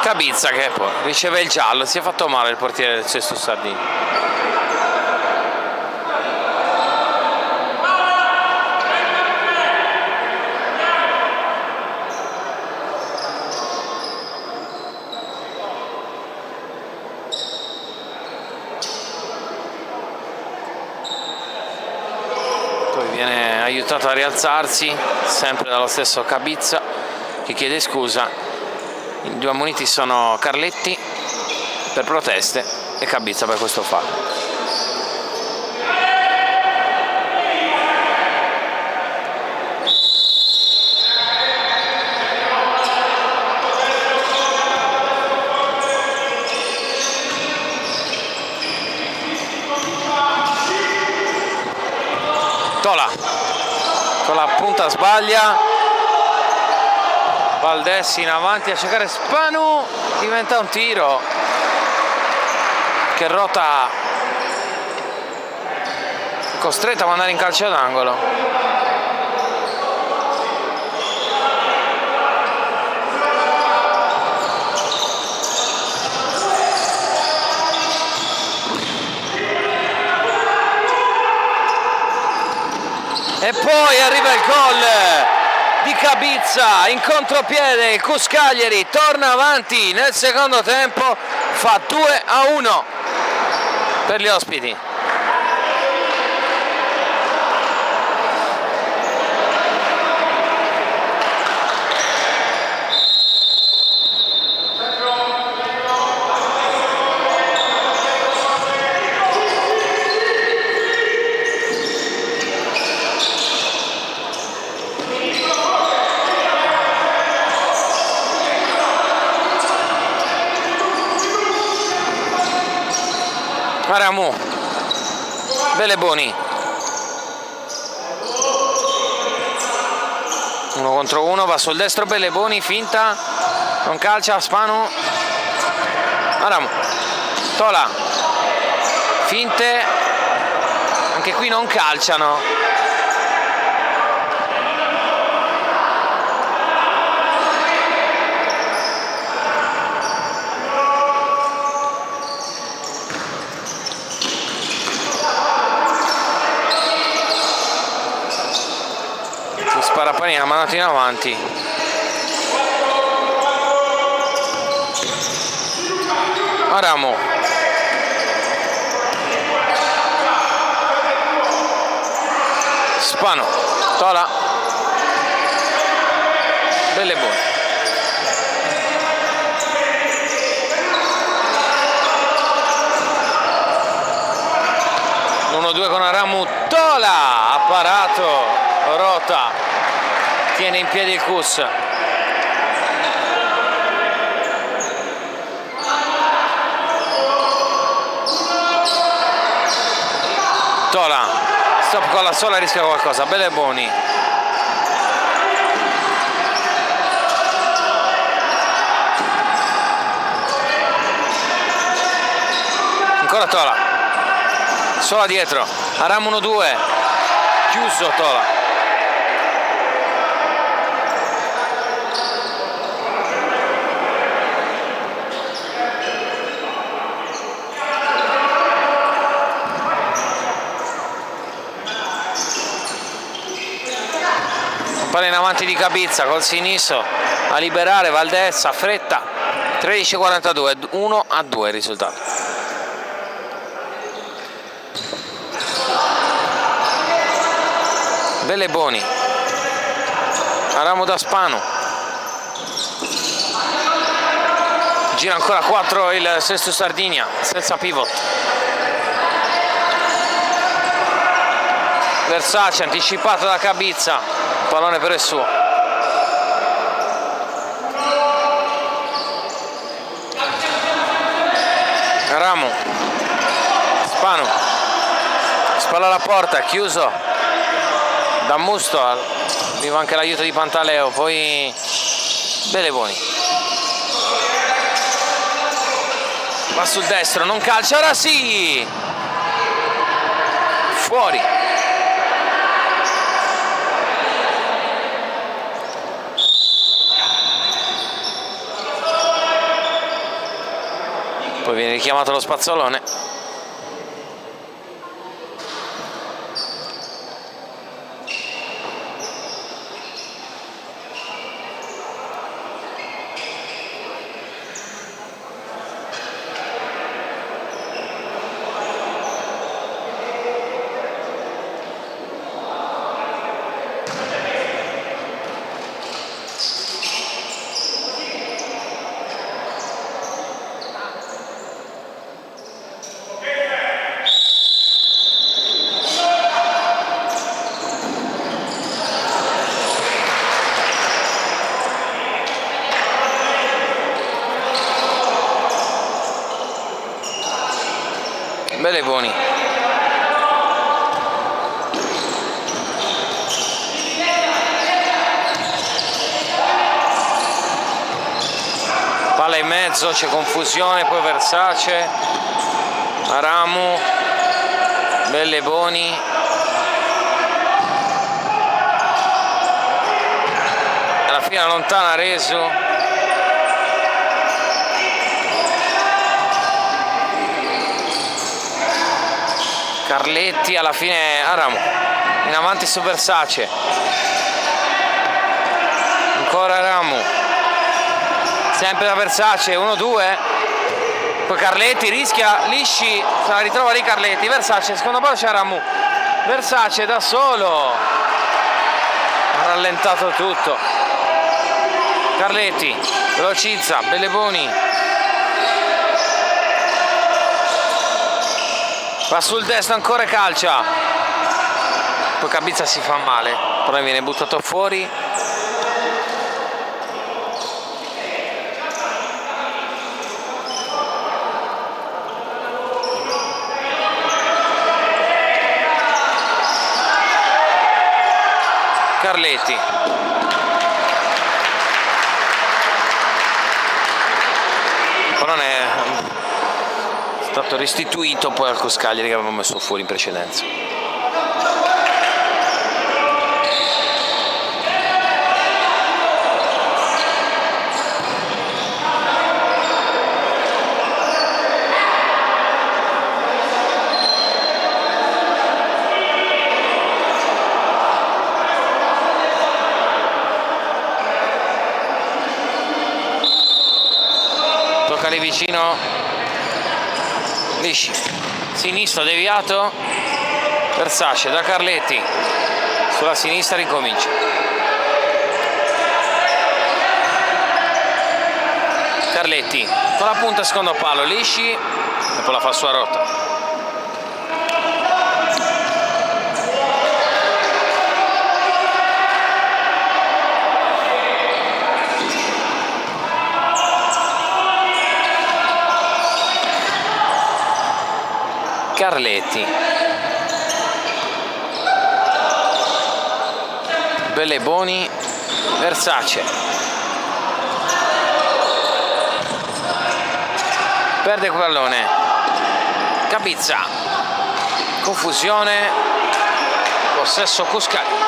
Cabizza, che poi riceve il giallo, si è fatto male il portiere del Sesto Sardinia. Poi viene aiutato a rialzarsi sempre dallo stesso Cabizza, che chiede scusa. I due ammoniti sono Carletti per proteste e Cabizza per questo fallo. Tola con la punta sbaglia, Valdés in avanti a cercare Spanu, diventa un tiro che rota, costretto a mandare in calcio d'angolo. E poi arriva il gol di Cabizza in contropiede, il Cuscagliari torna avanti nel secondo tempo, fa 2-1 per gli ospiti. Aramu, Beleboni, 1 contro 1, va sul destro Beleboni, finta, non calcia, Spanu, Aramu, Tola, finte, anche qui non calciano. Sparapanina, mandato in avanti. Aramu, Spano, Tola, Beleboni, l'1-2 con Aramu, Tola ha parato, Rota tiene in piedi il Cus. Tola, stop con la sola, rischia qualcosa, Beleboni. Ancora Tola, sola dietro, Aramu 1-2, chiuso Tola. Palla in avanti di Cabizza col sinistro a liberare Valdez, a fretta, 13:42, 1-2 il risultato. Beleboni, Aramu da Spanu, gira ancora 4 il Sesto Sardinia senza pivot. Versace anticipato da Cabizza, pallone però è suo. Aramu, Spanu, spalla alla porta, chiuso da Musto, arriva anche l'aiuto di Pantaleo, poi Beleboni, va sul destro, non calcia, ora sì, fuori. Poi viene richiamato lo spazzolone. Beleboni, palla in mezzo, c'è confusione, poi Versace, Aramu, Beleboni, alla fine allontana Resu. Carletti, alla fine Aramu in avanti su Versace, ancora Aramu, sempre da Versace, 1-2, poi Carletti rischia, Lisci se la ritrova lì Carletti, Versace, secondo palla c'è Aramu, Versace da solo, ha rallentato tutto, Carletti velocizza, Beleboni, va sul destro, ancora calcia, poi Cabizza si fa male, poi viene buttato fuori. Carletti. Il pallone è stato restituito poi al Coscagliari che avevamo messo fuori in precedenza. Tocca lì vicino Lisci, sinistro deviato, Versace da Carletti, sulla sinistra ricomincia. Carletti con la punta secondo palo, Lisci e poi la fa sua rotta. Carletti, Belleboni, Versace, perde il pallone, Capizza, confusione, possesso Coscagliari.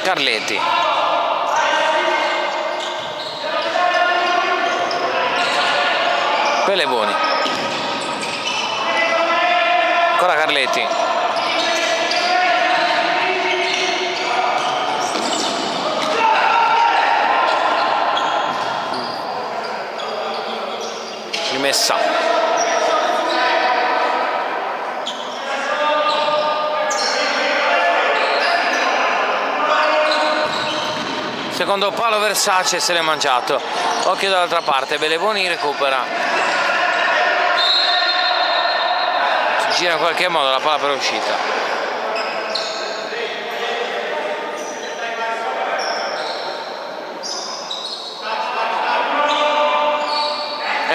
Carletti, Belleboni, ancora Carletti, rimessa. Secondo palo Versace se l'è mangiato. Occhio dall'altra parte, Belleboni recupera. Si gira in qualche modo la palla per uscita.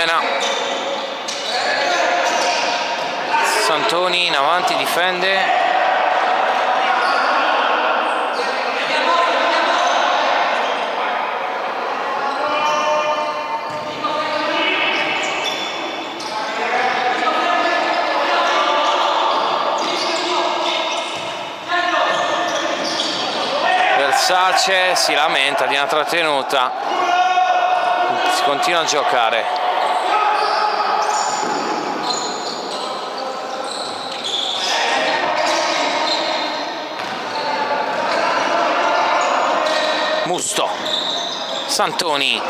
No. Santoni in avanti, difende. Versace si lamenta di una trattenuta, si continua a giocare. Musto, Santoni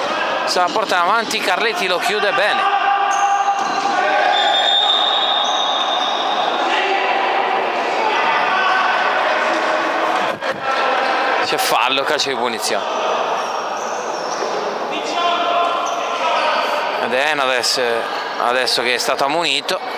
se la porta avanti, Carletti lo chiude bene. C'è fallo, calcio di punizione. Ed è adesso che è stato ammonito.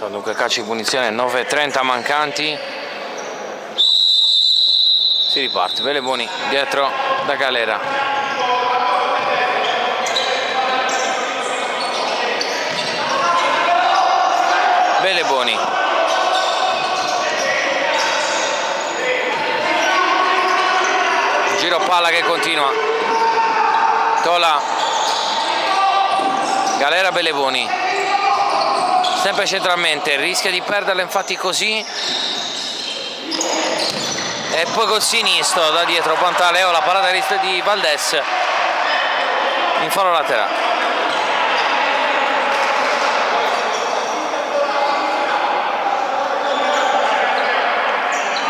Dunque calcio di punizione, 9:30 mancanti, si riparte. Belleboni dietro da Galera, Belleboni, giro palla che continua, Tola, Galera, Belleboni, sempre centralmente, rischia di perderla infatti così, e poi col sinistro da dietro Pantaleo, la parata di Valdés in fallo laterale.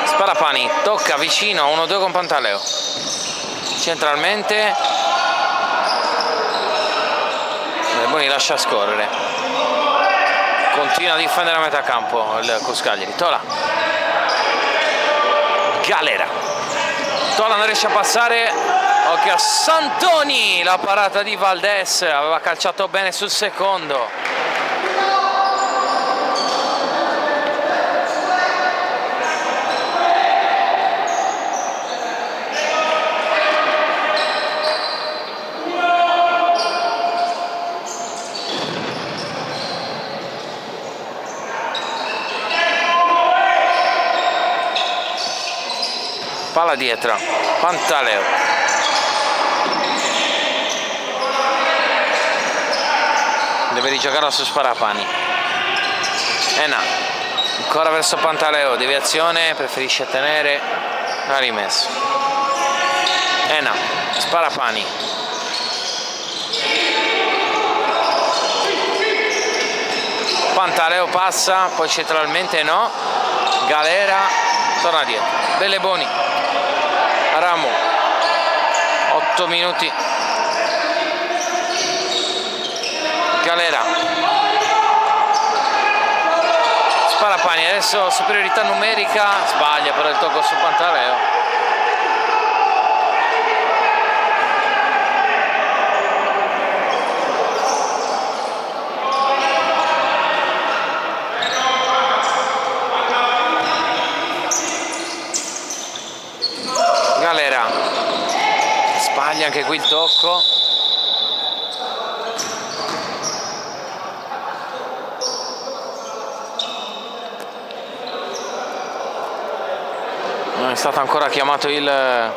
Sparapani tocca vicino a 1-2 con Pantaleo, centralmente, Leboni lascia scorrere, continua a difendere a metà campo il Cuscagliari. Tola, Galera, Tola non riesce a passare, occhio a Santoni, la parata di Valdés, aveva calciato bene sul secondo. Palla dietro, Pantaleo, deve rigiocarla su Sparapani. Ena, ancora verso Pantaleo, deviazione, preferisce tenere, ha rimesso. Ena, Sparapani, Pantaleo passa, poi centralmente no, Galera torna dietro, Belleboni, Ramo, 8 minuti, Galera, Sparapani, adesso superiorità numerica, sbaglia però il tocco su Pantaleo. Galera, sbaglia anche qui il tocco. Non è stato ancora chiamato il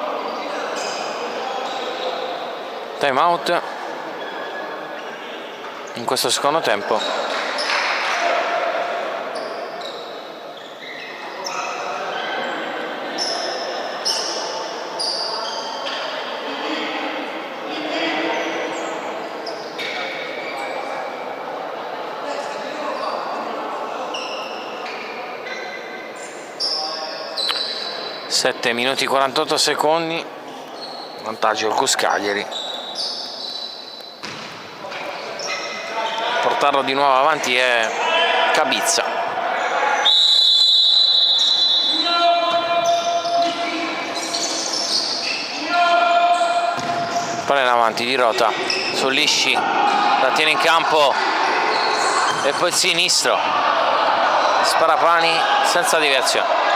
time out in questo secondo tempo. Sette minuti 48 secondi, vantaggio il Cuscagliari. Portarlo di nuovo avanti è Cabizza. Palla in avanti di Rota su Lisci, la tiene in campo e poi il sinistro, Sparapani senza deviazione.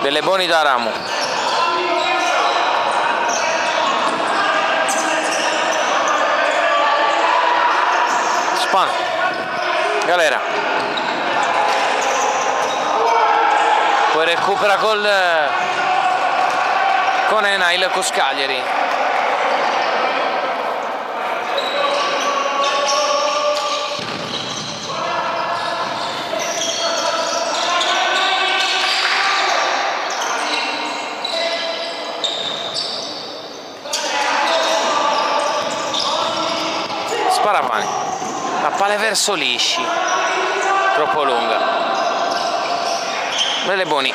Belleboni da Ramo, Spano, Galera, poi recupera con Ena il Cuscagliari. Sparapani, la palla è verso Lisci, troppo lunga. Belleboni,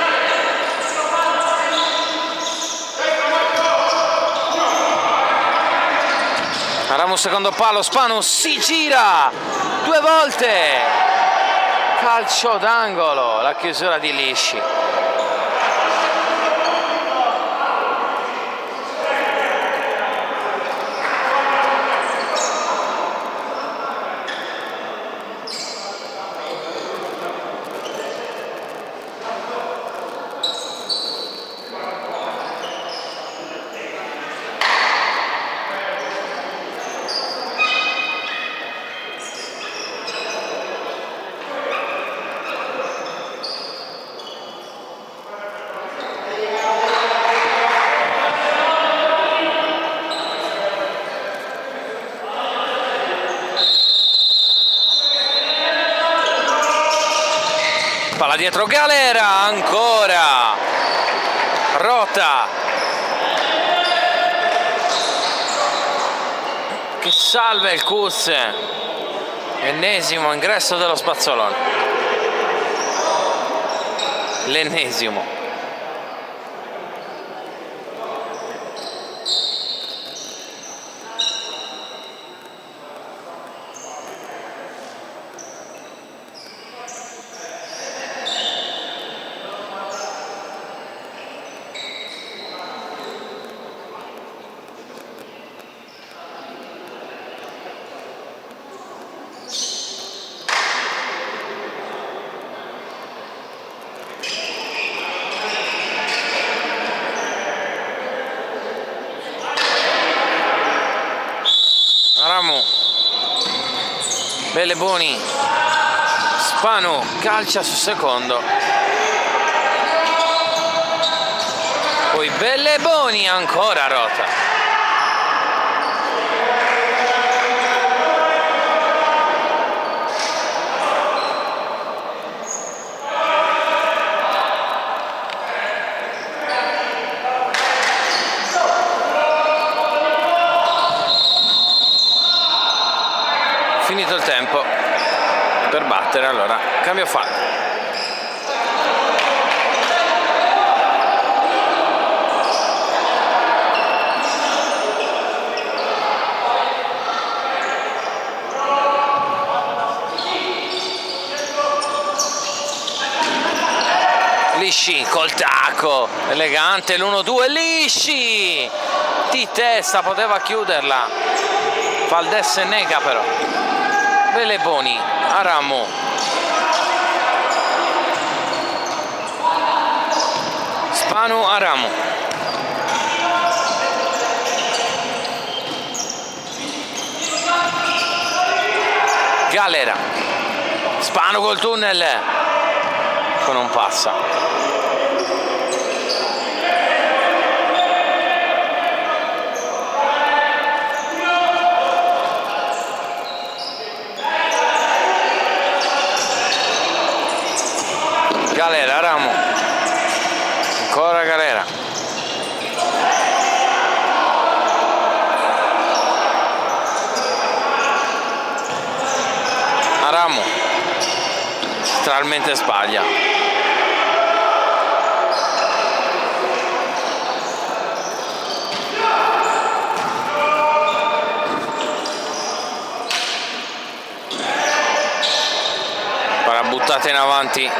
Ramo secondo palo, Spanu si gira 2 volte, calcio d'angolo, la chiusura di Lisci. palla dietro, Galera, ancora Rota che salva il Cus, ennesimo ingresso dello spazzolone, l'ennesimo. Aramu, Belleboni, Spanu calcia sul secondo, poi Belleboni, ancora Rota. Finito il tempo per battere, allora cambio fallo. Lisci col tacco, elegante l'1-2, Lisci di testa, poteva chiuderla, Valdes nega però. Belleboni, Aramu, Spanu, Aramu, Galera, Spanu col tunnel, con non passa. Galera, Aramu, ancora Galera, Aramu, stralmente sbaglia, ora buttate in avanti.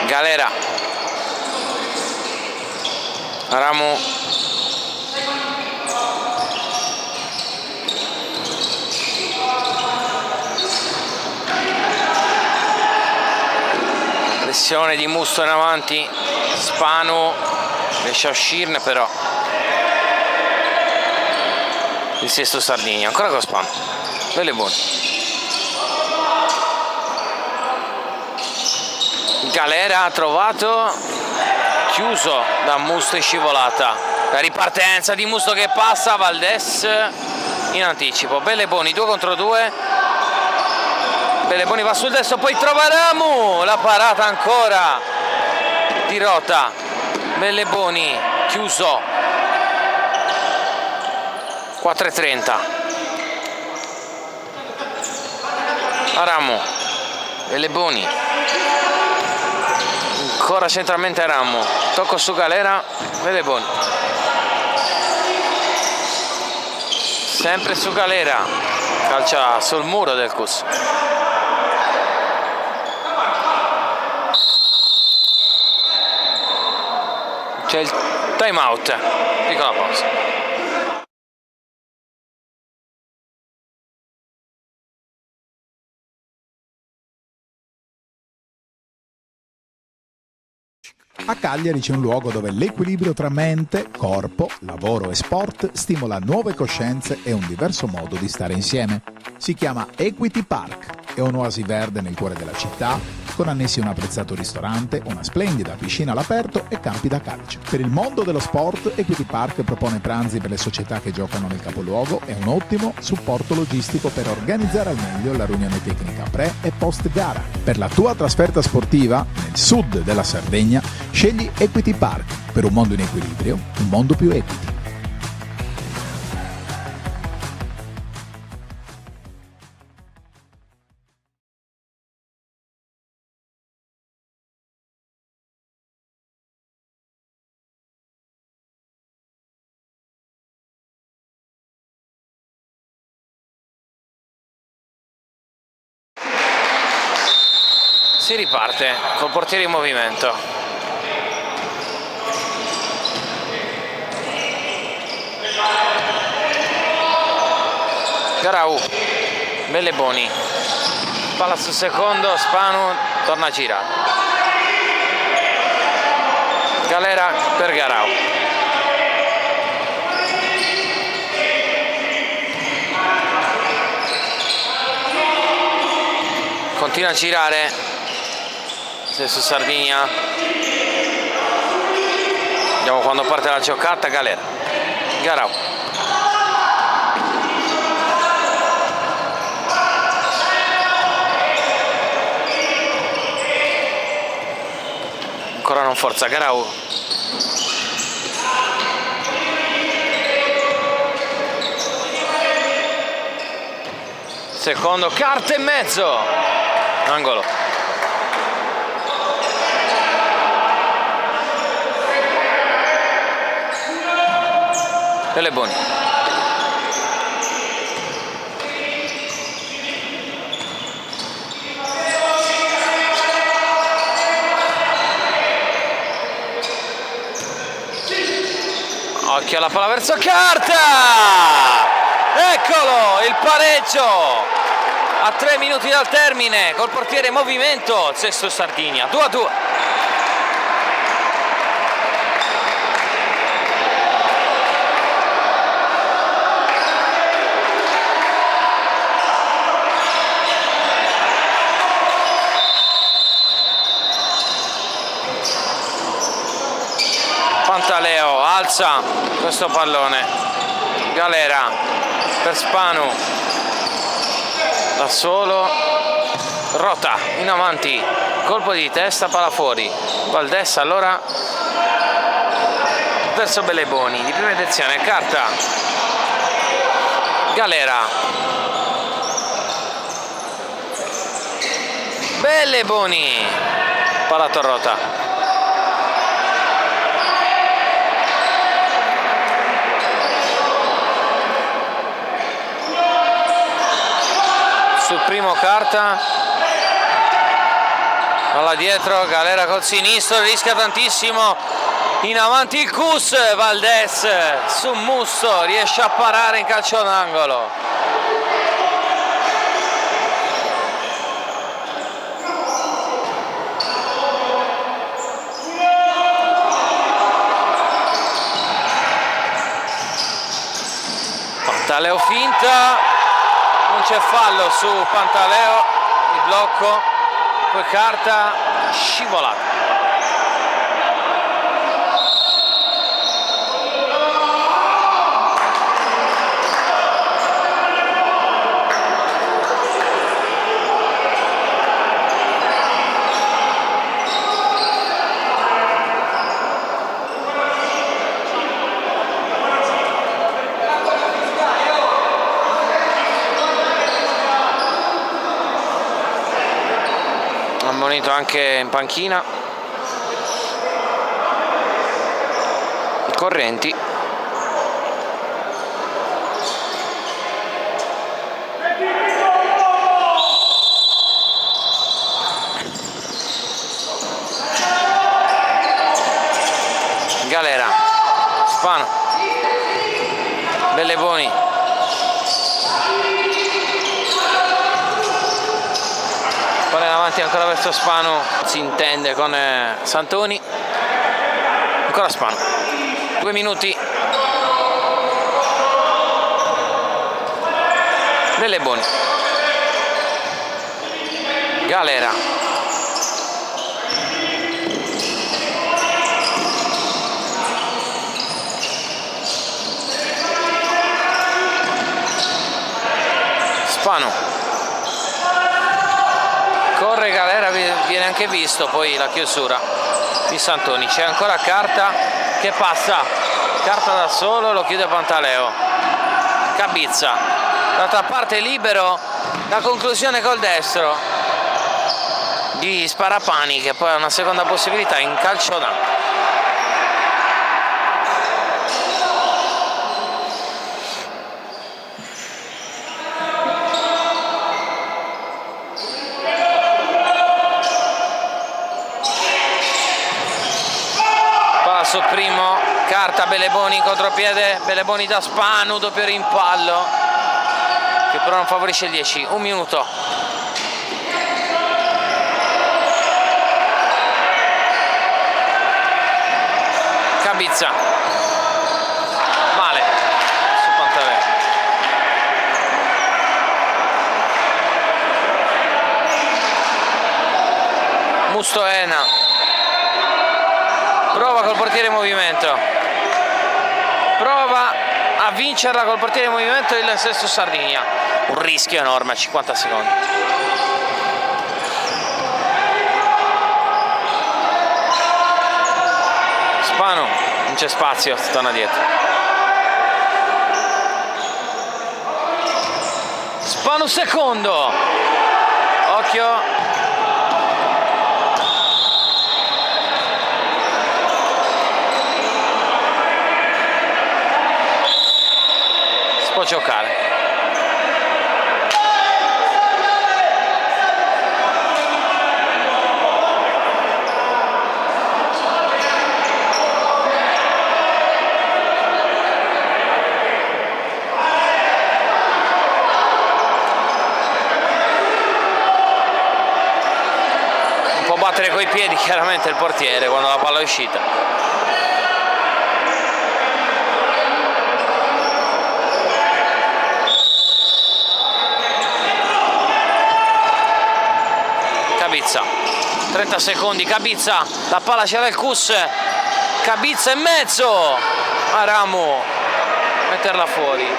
Galera, Aramu, pressione di Musto in avanti, Spanu riesce a uscirne però il Sesto Sardegna, ancora con Spanu, Belleboni. Galera ha trovato, chiuso da Musto in scivolata, la ripartenza di Musto che passa, Valdes in anticipo, Belleboni 2 contro 2, Belleboni va sul destro, poi trova Aramu, la parata ancora di Rota, Belleboni chiuso, 4:30, Aramu, Belleboni, ancora centralmente Aramu, tocco su Galera, Belleboni, sempre su Galera, calcia sul muro del Cus. C'è il time out, piccola pausa.
A Cagliari c'è un luogo dove l'equilibrio tra mente, corpo, lavoro e sport stimola nuove coscienze e un diverso modo di stare insieme. Si chiama Equity Park, è un'oasi verde nel cuore della città, con annessi un apprezzato ristorante, una splendida piscina all'aperto e campi da calcio. Per il mondo dello sport, Equity Park propone pranzi per le società che giocano nel capoluogo e un ottimo supporto logistico per organizzare al meglio la riunione tecnica pre e post gara. Per la tua trasferta sportiva nel sud della Sardegna, scegli Equity Park per un mondo in equilibrio, un mondo più equity.
Si riparte col portiere in movimento. Garau, Belleboni, palla sul secondo, Spanu torna a girare. Galera per Garau. Continua a girare. Su Sardinia, vediamo quando parte la giocata. Galera, Garau, ancora non forza Garau, secondo, carta in mezzo, angolo. Belleboni. Occhio alla palla verso carta! Eccolo il pareggio a 3 minuti dal termine col portiere in movimento. Sesto Sardinia, 2-2. Pantaleo alza questo pallone, Galera per Spanu, da solo, Rota in avanti, colpo di testa, palla fuori, Valdes allora verso Belleboni, di prima intenzione, carta, Galera, Belleboni, palla a Rota. Sul primo carta, alla dietro, Galera col sinistro, rischia tantissimo, in avanti il Cus, Valdes su Musso, riesce a parare in calcio d'angolo. Pantaleo finta. Non c'è fallo su Pantaleo, il blocco, poi carta, scivolata. Ammonito anche in panchina Correnti. Galera, Spano, Belleboni, palla in avanti ancora verso Spano, si intende con Santoni, ancora Spano, 2 minuti, Belleboni, Galera, Spanu corre Galera, viene anche visto, poi la chiusura di Santoni. C'è ancora Carta che passa, Carta da solo, lo chiude Pantaleo. Cabizza d'altra parte libero, la conclusione col destro di Sparapani, che poi ha una seconda possibilità in calcio d'angolo. Sul primo, Carta, Beleboni in contropiede, Beleboni da Spanu, doppio rimpallo che però non favorisce il 10. Un minuto. Cabizza male su Pantaleo. Mustoena prova col portiere in movimento, prova a vincerla col portiere in movimento il Sesto Sardegna. Un rischio enorme a 50 secondi. Spanu, non c'è spazio, torna dietro. Spanu secondo, occhio. Può giocare. Non può battere coi piedi chiaramente il portiere quando la palla è uscita. Cabizza, 30 secondi, Cabizza, la palla c'era il Cus, Cabizza in mezzo, Aramu, metterla fuori.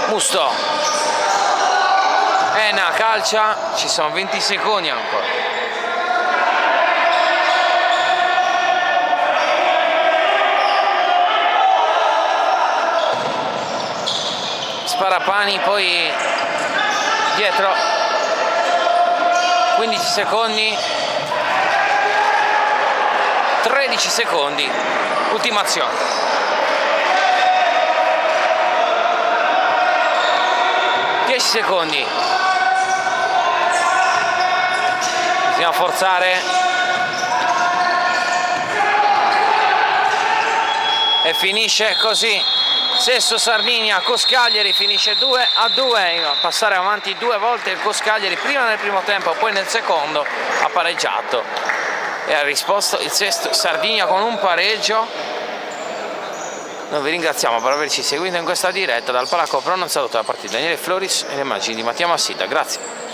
Musto, Ena calcia, ci sono 20 secondi ancora. Sparapani poi dietro, 15 secondi, 13 secondi, ultima azione. Secondi, bisogna forzare e finisce così. Sesto Sardegna, Coscagliari finisce 2-2, passare avanti due volte il Coscagliari, prima nel primo tempo poi nel secondo ha pareggiato e ha risposto il Sesto Sardegna con un pareggio. Noi vi ringraziamo per averci seguito in questa diretta. Dal Palacopro un saluto da parte di Daniele Floris e le immagini di Mattia Massita. Grazie.